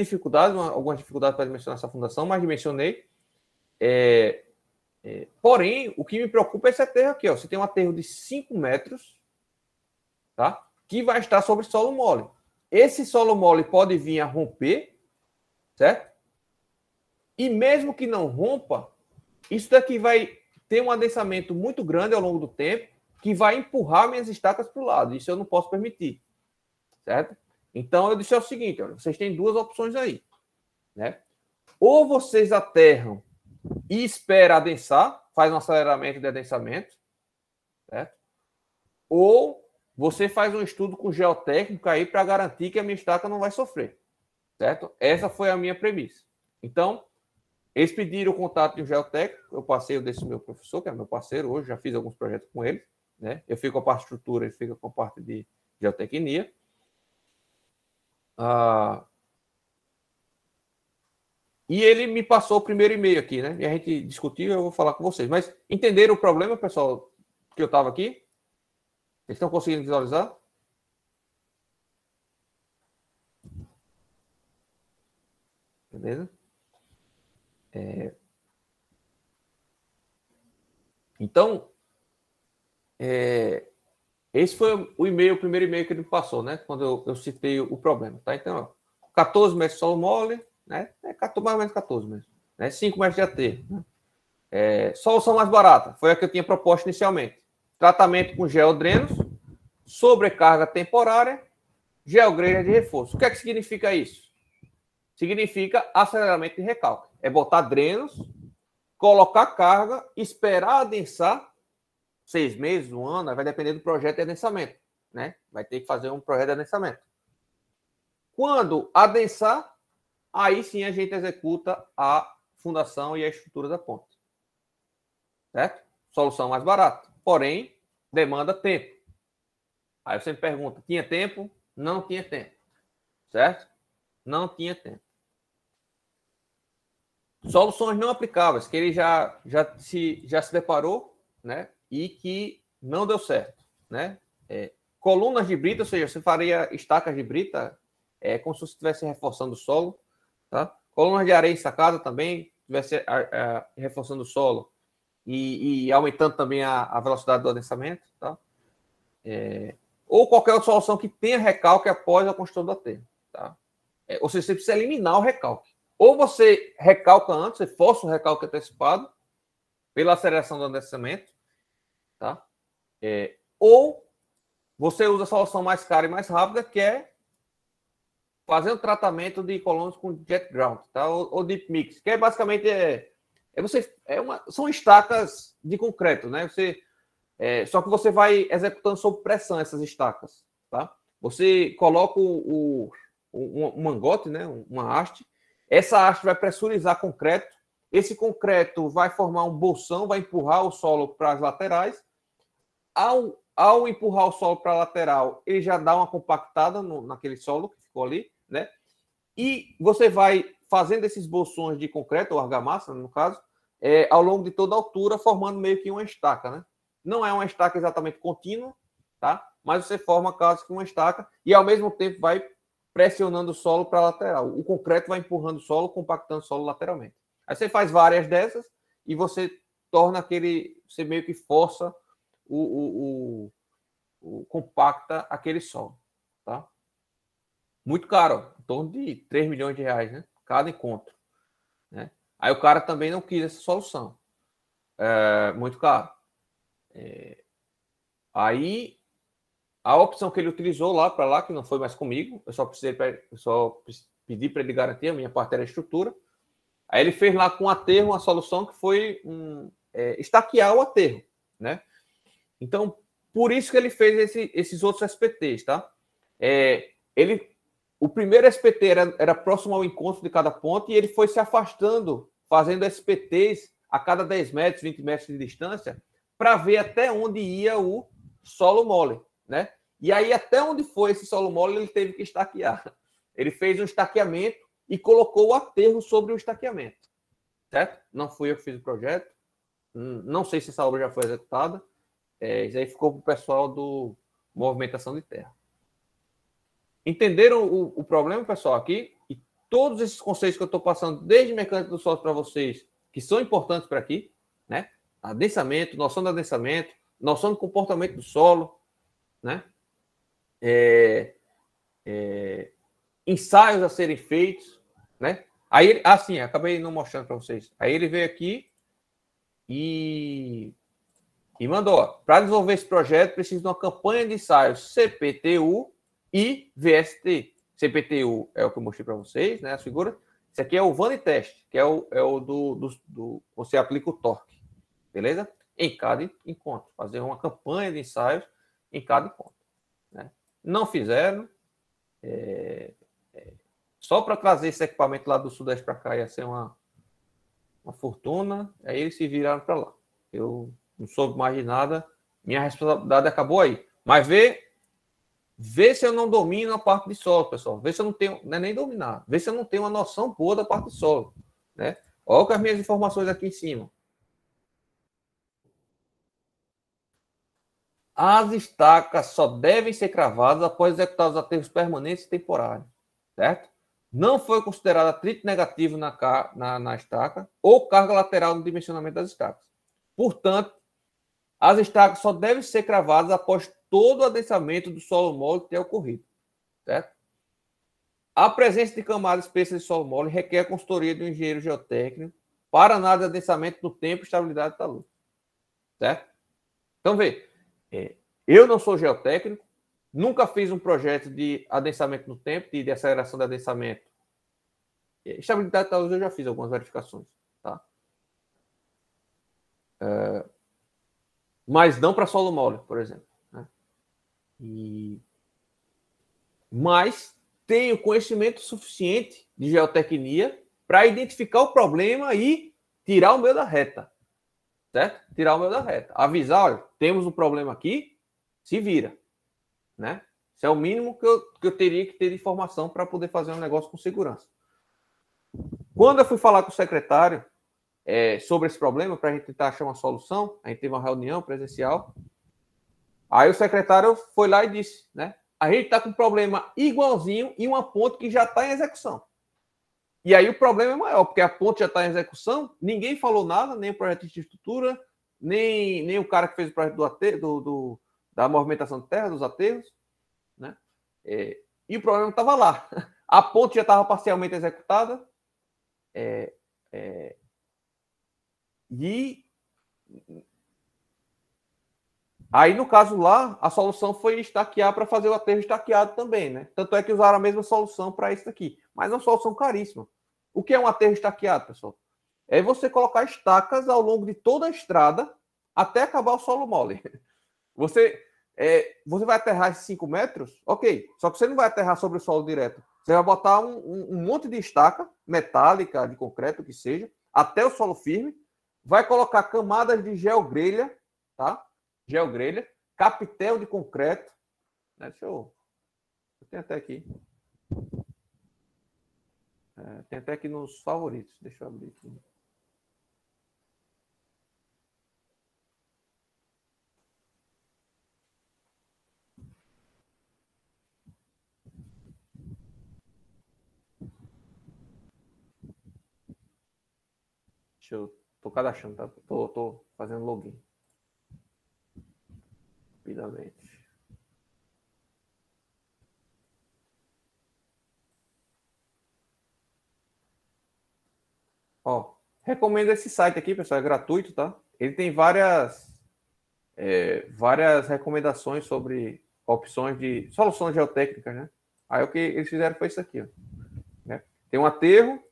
[SPEAKER 1] algumas dificuldades para dimensionar essa fundação, mas dimensionei. Porém, o que me preocupa é esse aterro aqui, ó. Você tem um aterro de 5 metros, tá? Que vai estar sobre solo mole. Esse solo mole pode vir a romper, certo? E mesmo que não rompa, isso daqui vai ter um adensamento muito grande ao longo do tempo que vai empurrar minhas estacas para o lado. Isso eu não posso permitir, certo? Então eu disse o seguinte, olha, vocês têm 2 opções aí, né? Ou vocês aterram e esperam adensar, faz um aceleramento de adensamento, certo? Ou você faz um estudo com geotécnico aí para garantir que a minha estaca não vai sofrer, certo? Essa foi a minha premissa. Então, eles pediram o contato de um geotécnico, eu passei o desse meu professor, que é meu parceiro hoje, já fiz alguns projetos com ele, né? Eu fico com a parte de estrutura, ele fica com a parte de geotecnia. E ele me passou o primeiro e-mail aqui, né? E a gente discutiu, eu vou falar com vocês. Mas entenderam o problema, pessoal, que eu estava aqui? Vocês estão conseguindo visualizar? Beleza? Então, esse foi o e-mail, o primeiro e-mail que ele me passou, né? Quando eu citei o problema, tá? Então, ó, 14 metros de solo mole, né? Mais ou menos 14 mesmo. Né? 5 metros de aterro. Né? Solução mais barata, foi a que eu tinha proposto inicialmente. Tratamento com geodrenos, sobrecarga temporária, geograder de reforço. O que é que significa isso? Significa aceleramento de recalque. É botar drenos, colocar carga, esperar adensar 6 meses, um ano, vai depender do projeto de adensamento, né? Vai ter que fazer um projeto de adensamento. Quando adensar, aí sim a gente executa a fundação e a estrutura da ponte. Certo? Solução mais barata. Porém, demanda tempo. Aí você me pergunta, tinha tempo? Não tinha tempo. Certo? Não tinha tempo. Soluções não aplicáveis, que ele já se deparou, né? E que não deu certo, né? Colunas de brita, ou seja, você faria estacas de brita, como se você estivesse reforçando o solo, tá? Colunas de areia ensacada também, estivesse reforçando o solo e aumentando também a velocidade do adensamento, tá? Ou qualquer outra solução que tenha recalque após a construção do aterro, tá? Ou seja, você precisa eliminar o recalque. Ou você recalca antes, você força o recalque antecipado pela aceleração do adensamento, tá? Ou você usa a solução mais cara e mais rápida, que é fazer um tratamento de colunas com jet ground, tá? Ou deep mix, que basicamente são estacas de concreto, né? Só que você vai executando sob pressão essas estacas, tá? Você coloca um mangote, né? Uma haste. Essa haste vai pressurizar concreto. Esse concreto vai formar um bolsão, vai empurrar o solo para as laterais. Ao empurrar o solo para a lateral, ele já dá uma compactada naquele solo que ficou ali, né? E você vai fazendo esses bolsões de concreto, ou argamassa, no caso, ao longo de toda a altura, formando meio que uma estaca, né? Não é uma estaca exatamente contínua, tá? Mas você forma quase que uma estaca e, ao mesmo tempo, vai pressionando o solo para a lateral. O concreto vai empurrando o solo, compactando o solo lateralmente. Aí você faz várias dessas e você torna você meio que força compacta aquele solo, tá? Muito caro, em torno de 3 milhões de reais, né? Cada encontro, né? Aí o cara também não quis essa solução. Muito caro. Aí a opção que ele utilizou lá, que não foi mais comigo, eu só pedi para ele garantir, a minha parte era a estrutura. Aí ele fez lá com o aterro uma solução que foi estaquear o aterro, né? Então, por isso que ele fez esses outros SPTs, tá? O primeiro SPT era próximo ao encontro de cada ponto e ele foi se afastando, fazendo SPTs a cada 10 metros, 20 metros de distância, para ver até onde ia o solo mole, né? E aí, até onde foi esse solo mole, ele teve que estaquear. Ele fez um estaqueamento e colocou o aterro sobre o estaqueamento, certo? Não fui eu que fiz o projeto, não sei se essa obra já foi executada, isso aí ficou para o pessoal do Movimentação de Terra. Entenderam o problema, pessoal, aqui? E todos esses conceitos que eu estou passando, desde mecânica do solo para vocês, que são importantes para aqui, né? Adensamento, noção de adensamento, noção do comportamento do solo, né? Ensaios a serem feitos, né? Aí, assim, acabei não mostrando para vocês. Aí ele veio aqui e mandou, para desenvolver esse projeto, precisa de uma campanha de ensaios CPTU e VST. CPTU é o que eu mostrei para vocês, né? As figuras. Esse aqui é o Vanitest, que é o do você aplica o torque, beleza? Em cada encontro. Fazer uma campanha de ensaios em cada encontro, né? Não fizeram. Só para trazer esse equipamento lá do Sudeste para cá ia ser uma fortuna. Aí eles se viraram para lá. Eu não soube mais de nada. Minha responsabilidade acabou aí. Mas vê se eu não domino a parte de solo, pessoal. Vê se eu não tenho, não é nem dominar. Vê se eu não tenho uma noção boa da parte de solo, né? Olha com as minhas informações aqui em cima. As estacas só devem ser cravadas após executar os aterros permanentes e temporários, certo? Não foi considerado atrito negativo na estaca ou carga lateral no dimensionamento das estacas. Portanto, as estacas só devem ser cravadas após todo o adensamento do solo mole ter ocorrido, certo? A presença de camadas espessas de solo mole requer a consultoria do engenheiro geotécnico para análise de adensamento no tempo e estabilidade da luz, certo? Então, vê, eu não sou geotécnico, Nunca fiz um projeto de adensamento no tempo, de aceleração de adensamento. Estabilidade de taluz eu já fiz algumas verificações. Tá? Mas não para solo mole, por exemplo. Né? Mas tenho conhecimento suficiente de geotecnia para identificar o problema e tirar o meu da reta. Certo? Tirar o meu da reta. Avisar, olha, temos um problema aqui, se vira. Né? Isso é o mínimo que eu teria que ter de informação para poder fazer um negócio com segurança. Quando eu fui falar com o secretário sobre esse problema, para a gente tentar achar uma solução, a gente teve uma reunião presencial, aí o secretário foi lá e disse, né? A gente está com um problema igualzinho em uma ponte que já está em execução. E aí o problema é maior, porque a ponte já está em execução, ninguém falou nada, nem o projeto de estrutura, nem o cara que fez o projeto da movimentação de terra, dos aterros, né? E o problema estava lá. A ponte já estava parcialmente executada, e aí, no caso lá, a solução foi estaquear para fazer o aterro estaqueado também, né? Tanto é que usaram a mesma solução para isso aqui. Mas é uma solução caríssima. O que é um aterro estaqueado, pessoal? É você colocar estacas ao longo de toda a estrada até acabar o solo mole. Você vai aterrar esses 5 metros? Ok. Só que você não vai aterrar sobre o solo direto. Você vai botar um monte de estaca metálica, de concreto, o que seja, até o solo firme. Vai colocar camadas de geogrelha, tá? Geogrelha, capitel de concreto. Deixa eu tenho até aqui. Tem até aqui nos favoritos. Deixa eu abrir aqui. Deixa eu... Tô cadastrando, tá? Tô fazendo login. Rapidamente. Ó, recomendo esse site aqui, pessoal. É gratuito, tá? Ele tem várias recomendações sobre opções de soluções geotécnicas, né? Aí o que eles fizeram foi isso aqui, ó. Né? Tem um aterro,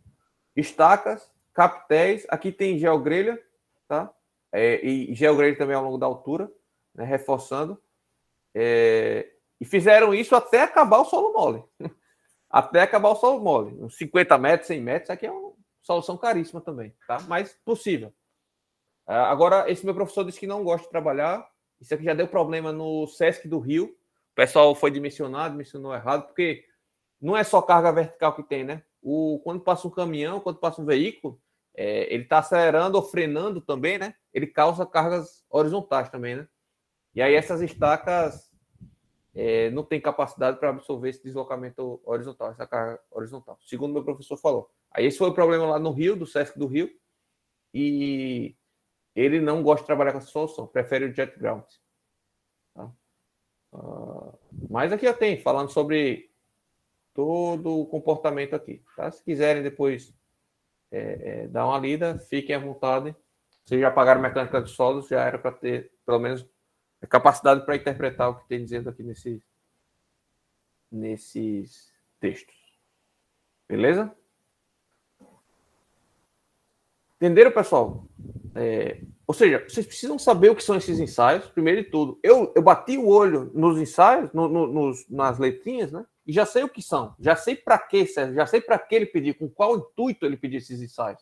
[SPEAKER 1] estacas, capitéis. Aqui tem geogrelha, tá? E geogrelha também ao longo da altura, né? Reforçando. E fizeram isso até acabar o solo mole. Até acabar o solo mole. Uns 50 metros, 100 metros. Isso aqui é uma solução caríssima também, tá? Mas possível. Agora, esse meu professor disse que não gosta de trabalhar. Isso aqui já deu problema no Sesc do Rio. O pessoal foi dimensionou errado, porque não é só carga vertical que tem, né? Quando passa um caminhão, quando passa um veículo, ele está acelerando ou frenando também, né? Ele causa cargas horizontais também, né? E aí essas estacas não tem capacidade para absorver esse deslocamento horizontal, essa carga horizontal, segundo meu professor falou. Aí esse foi o problema lá no Rio, do Sesc do Rio, e ele não gosta de trabalhar com essa solução, prefere o jet ground. Tá? Mas aqui eu tenho, falando sobre todo o comportamento aqui. Tá? Se quiserem depois dar uma lida, fiquem à vontade. Vocês já pagaram mecânica de solos, já era para ter, pelo menos, a capacidade para interpretar o que tem dizendo aqui nesses textos. Beleza? Entenderam, pessoal? Ou seja, vocês precisam saber o que são esses ensaios, primeiro de tudo. Eu bati o olho nos ensaios, nas letrinhas, né? E já sei o que são. Já sei para que serve, já sei para que ele pediu, com qual intuito ele pediu esses ensaios.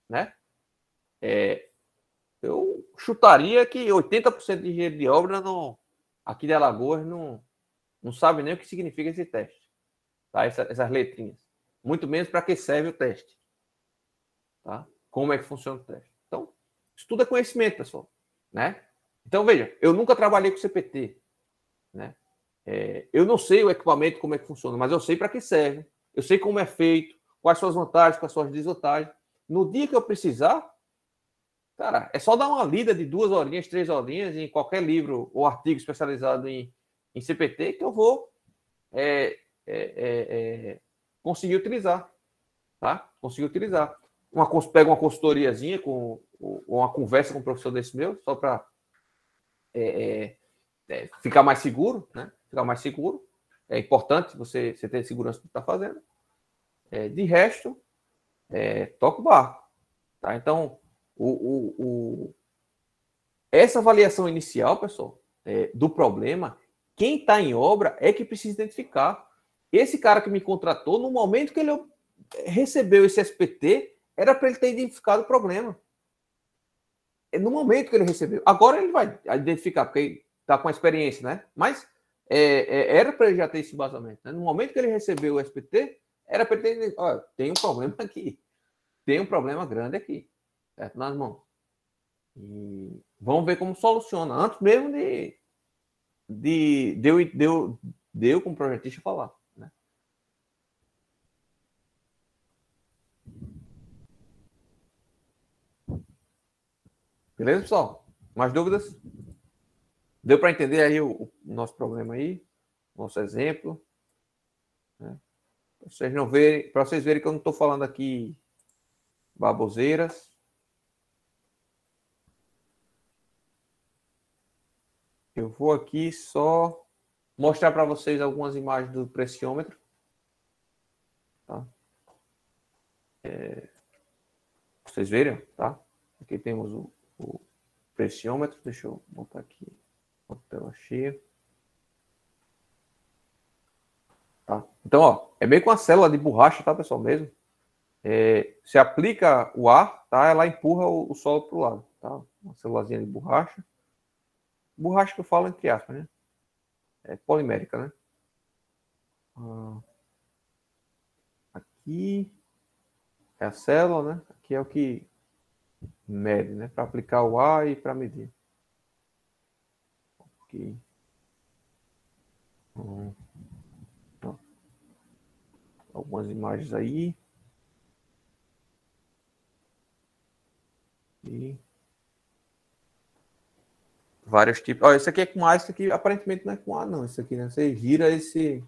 [SPEAKER 1] Né? Eu chutaria que 80% de engenheiro de obra aqui de Alagoas não sabe nem o que significa esse teste. Tá? Essas letrinhas. Muito menos para que serve o teste. Tá? Como é que funciona o teste. Então, isso tudo é conhecimento, pessoal. Né? Então, veja, eu nunca trabalhei com CPT. Né? Eu não sei o equipamento, como é que funciona, mas eu sei para que serve. Eu sei como é feito, quais são as vantagens, quais são as desvantagens. No dia que eu precisar, cara, é só dar uma lida de 2 horinhas, 3 horinhas em qualquer livro ou artigo especializado em CPT que eu vou conseguir utilizar. Tá? Conseguir utilizar. Pega uma consultoriazinha ou uma conversa com um professor desse meu, só para ficar mais seguro, né? ficar mais seguro. É importante você ter segurança do que está fazendo. De resto, toca o barco. Tá? Então, essa avaliação inicial, pessoal, do problema, quem está em obra é que precisa identificar. Esse cara que me contratou, no momento que ele recebeu esse SPT, era para ele ter identificado o problema. No momento que ele recebeu. Agora ele vai identificar, porque ele está com a experiência, né? Mas era para ele já ter esse embasamento. Né? No momento que ele recebeu o SPT, era para ele ter... Olha, tem um problema aqui. Tem um problema grande aqui. Certo, nas mãos. E vamos ver como soluciona. Antes mesmo de eu como projetista falar. Né? Beleza, pessoal? Mais dúvidas? Deu para entender aí o nosso problema aí? Nosso exemplo? Né? Para vocês verem que eu não estou falando aqui baboseiras. Eu vou aqui só mostrar para vocês algumas imagens do pressiômetro. Tá? Vocês verem, tá? Aqui temos o pressiômetro. Deixa eu botar aqui a tela cheia. Tá? Então, ó, é meio com a célula de borracha, tá, pessoal, mesmo. Você aplica o ar, tá? Ela empurra o solo para o lado, tá? Uma célulazinha de borracha. Borracha que eu falo entre aspas, né? É polimérica, né? Aqui é a célula, né? Aqui é o que mede, né? Para aplicar o ar e para medir. Aqui. Algumas imagens aí. E vários tipos. Ó, esse aqui é com ar, esse aqui aparentemente não é com ar, não. Isso aqui, né? Você gira esse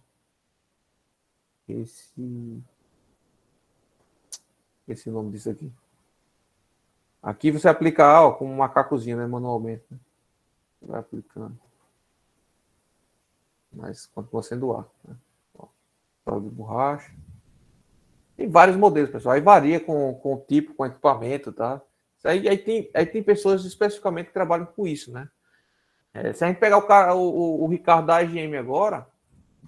[SPEAKER 1] nome disso aqui. Aqui você aplica, ó, como um macacozinho, né? Manualmente. Né? Vai aplicando. Mas continua sendo ar. Né? Ó, de borracha. Tem vários modelos, pessoal. Aí varia com o tipo, com o equipamento, tá? Aí tem pessoas especificamente que trabalham com isso, né? Se a gente pegar o Ricardo da AGM agora,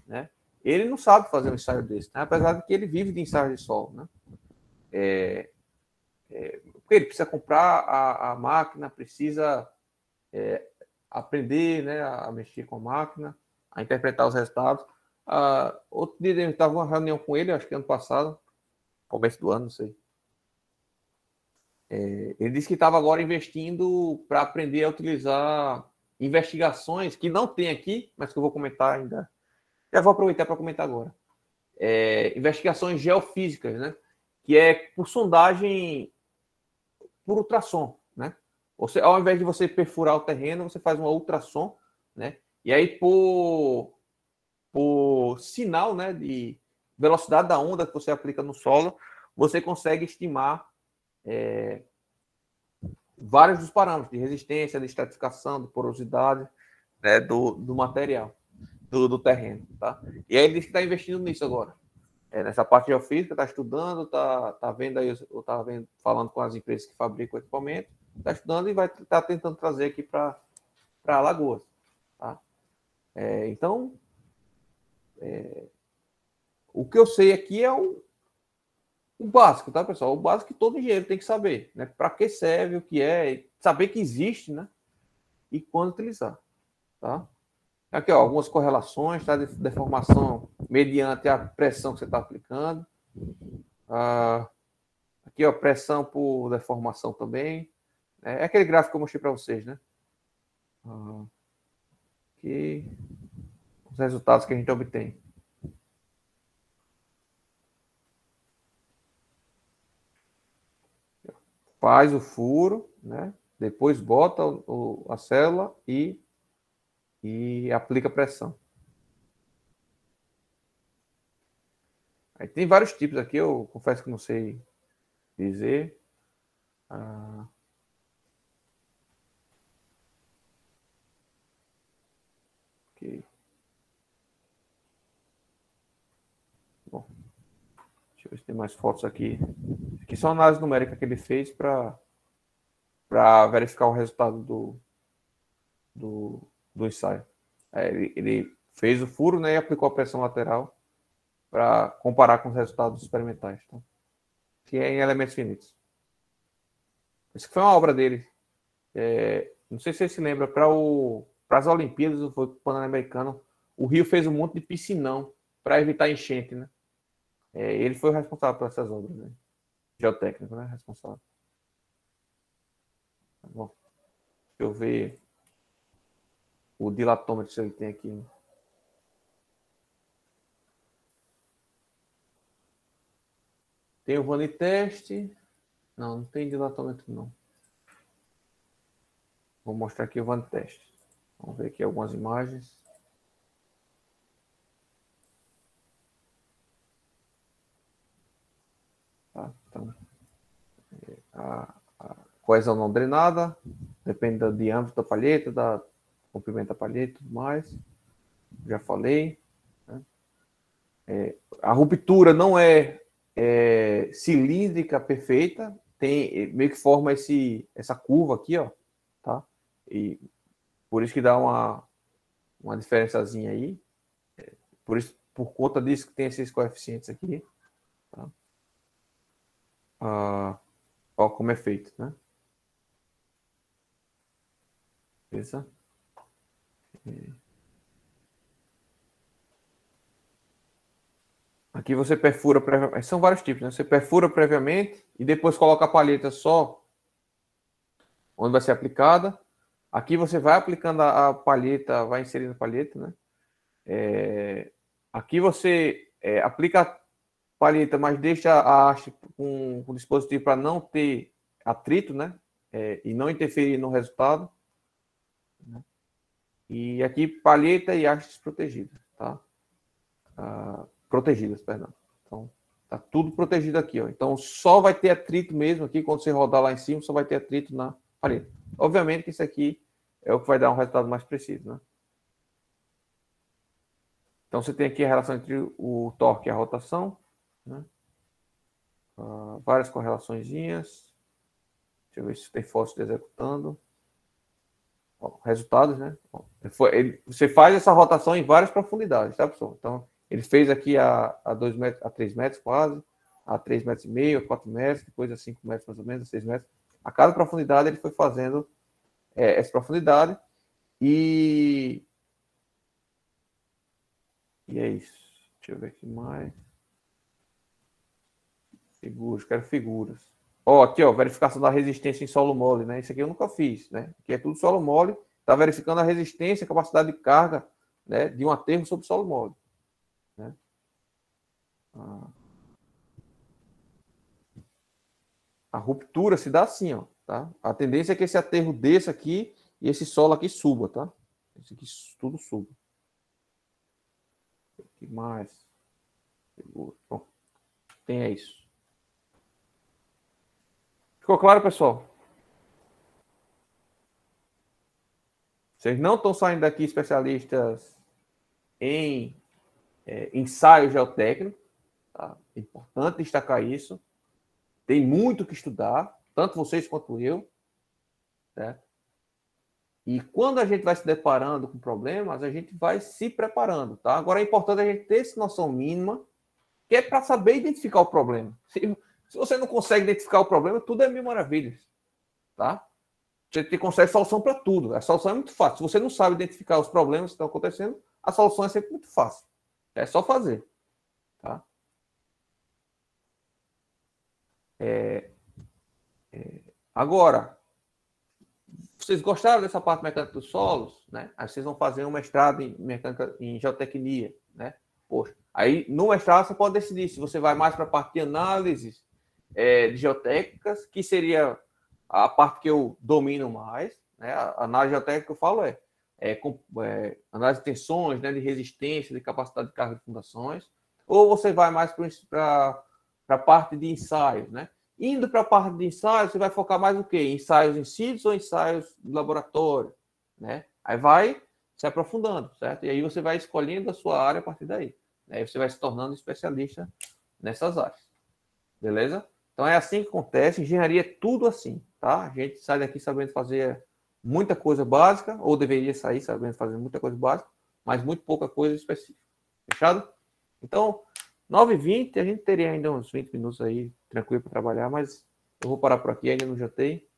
[SPEAKER 1] né? Ele não sabe fazer um ensaio desse, né? Apesar de que ele vive de ensaio de solo, né? Porque ele precisa comprar a máquina, precisa aprender, né, a mexer com a máquina, a interpretar os resultados. Outro dia eu estava numa reunião com ele, acho que ano passado, começo do ano, não sei. Ele disse que estava agora investindo para aprender a utilizar investigações que não tem aqui, mas que eu vou comentar ainda. Já vou aproveitar para comentar agora. Investigações geofísicas, né? Que é por sondagem por ultrassom, né? Ao invés de você perfurar o terreno, você faz uma ultrassom, né? E aí por sinal, né, de velocidade da onda que você aplica no solo, você consegue estimar vários dos parâmetros de resistência, de estratificação, de porosidade, né, do material, do terreno, tá? E aí ele diz que está investindo nisso agora. Nessa parte geofísica, está estudando, tá vendo aí, falando com as empresas que fabricam o equipamento, está estudando e vai estar tentando trazer aqui para Alagoas. Tá? Então, o que eu sei aqui é o básico, tá, pessoal? O básico que todo engenheiro tem que saber, né? Para que serve, o que é, saber que existe, né? E quando utilizar, tá? Aqui, ó, algumas correlações, tá? Deformação mediante a pressão que você está aplicando. Aqui, ó, pressão por deformação também. É aquele gráfico que eu mostrei para vocês, né? Aqui, os resultados que a gente obtém. Faz o furo, né? Depois bota a célula e aplica pressão. Aí tem vários tipos aqui, eu confesso que não sei dizer. Okay. Bom, deixa eu ver se tem mais fotos aqui. Aqui são a análise numérica que ele fez para verificar o resultado do ensaio. Ele fez o furo, né, e aplicou a pressão lateral para comparar com os resultados experimentais. Tá? Que é em elementos finitos. Isso foi uma obra dele. Não sei se você se lembra, para as Olimpíadas, foi o Pan-Americano, o Rio fez um monte de piscinão para evitar enchente, né? Ele foi o responsável por essas obras, né? Geotécnico, né? Responsável. Bom, deixa eu ver o dilatômetro que ele tem aqui. Né? Tem o vaniteste. Não tem dilatômetro, não. Vou mostrar aqui o vaniteste. Vamos ver aqui algumas imagens. Tá, então, a coesão não drenada, depende do diâmetro da palheta, da comprimento da palheta e tudo mais. Já falei. Né? A ruptura não é cilíndrica perfeita, tem meio que forma essa curva aqui, ó, tá? E por isso que dá uma diferençazinha aí. Por conta disso que tem esses coeficientes aqui. Tá? Ó, como é feito, né? Beleza? Aqui você perfura previamente. São vários tipos, né? Você perfura previamente e depois coloca a palheta só onde vai ser aplicada. Aqui você vai aplicando a palheta, vai inserindo a palheta, né? Aqui você aplica a palheta, mas deixa a haste com o dispositivo para não ter atrito, né? E não interferir no resultado. Né? E aqui palheta e hastes protegidas, tá? Protegidas, perdão. Então, tá tudo protegido aqui, ó. Então, só vai ter atrito mesmo aqui, quando você rodar lá em cima, só vai ter atrito na palheta. Obviamente que isso aqui é o que vai dar um resultado mais preciso, né? Então, você tem aqui a relação entre o torque e a rotação, né? Várias correlaçõezinhas. Deixa eu ver se tem fotos de executando. Ó, resultados, né? Você faz essa rotação em várias profundidades, tá, pessoal? Então, ele fez aqui a 2 metros, a 3 metros quase, a 3,5 metros, a 4 metros, depois a 5 metros mais ou menos, a 6 metros. A cada profundidade ele foi fazendo essa profundidade e é isso. Deixa eu ver aqui mais. Figuras, quero figuras. Ó, aqui, ó, verificação da resistência em solo mole, né? Isso aqui eu nunca fiz, né? Aqui é tudo solo mole. Tá verificando a resistência, a capacidade de carga, né, de um aterro sobre solo mole. Né? A ruptura se dá assim, ó, tá? A tendência é que esse aterro desça aqui e esse solo aqui suba, tá? Esse aqui tudo suba. O que mais? Bom, tem isso. Ficou claro, pessoal? Vocês não estão saindo daqui especialistas em ensaio geotécnico. Tá? É importante destacar isso. Tem muito que estudar, tanto vocês quanto eu. Certo? E quando a gente vai se deparando com problemas, a gente vai se preparando. Tá? Agora é importante a gente ter essa noção mínima, que é para saber identificar o problema. Se você não consegue identificar o problema, tudo é mil maravilhas. Tá? Você consegue solução para tudo. A solução é muito fácil. Se você não sabe identificar os problemas que estão acontecendo, a solução é sempre muito fácil. É só fazer. Tá? Agora, vocês gostaram dessa parte mecânica dos solos? Né? Aí vocês vão fazer um mestrado em mecânica, em geotecnia. Né? Poxa, aí no mestrado você pode decidir se você vai mais para a parte de análises de geotécnicas, que seria a parte que eu domino mais. Né? A análise geotécnica que eu falo análise de tensões, né? De resistência, de capacidade de carga de fundações. Ou você vai mais para a parte de ensaios, né? Indo para a parte de ensaios, você vai focar mais no quê? Ensaios em sítios ou ensaios de laboratório, né? Aí vai se aprofundando, certo? E aí você vai escolhendo a sua área a partir daí. Aí você vai se tornando especialista nessas áreas. Beleza? Então é assim que acontece. Engenharia é tudo assim, tá? A gente sai daqui sabendo fazer muita coisa básica, ou deveria sair sabendo fazer muita coisa básica, mas muito pouca coisa específica. Fechado? Então, 9h20, a gente teria ainda uns 20 minutos aí, tranquilo para trabalhar, mas eu vou parar por aqui, ainda não jantei.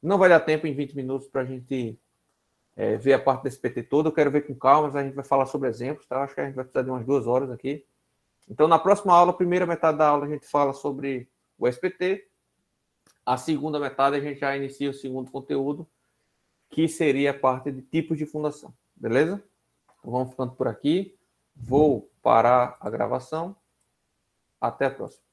[SPEAKER 1] Não vai dar tempo em 20 minutos para a gente ver a parte desse PT todo. Eu quero ver com calma, mas a gente vai falar sobre exemplos, tá? Acho que a gente vai precisar de umas 2 horas aqui. Então, na próxima aula, a primeira metade da aula, a gente fala sobre o SPT. A segunda metade, a gente já inicia o segundo conteúdo, que seria a parte de tipos de fundação. Beleza? Então, vamos ficando por aqui. Vou parar a gravação. Até a próxima.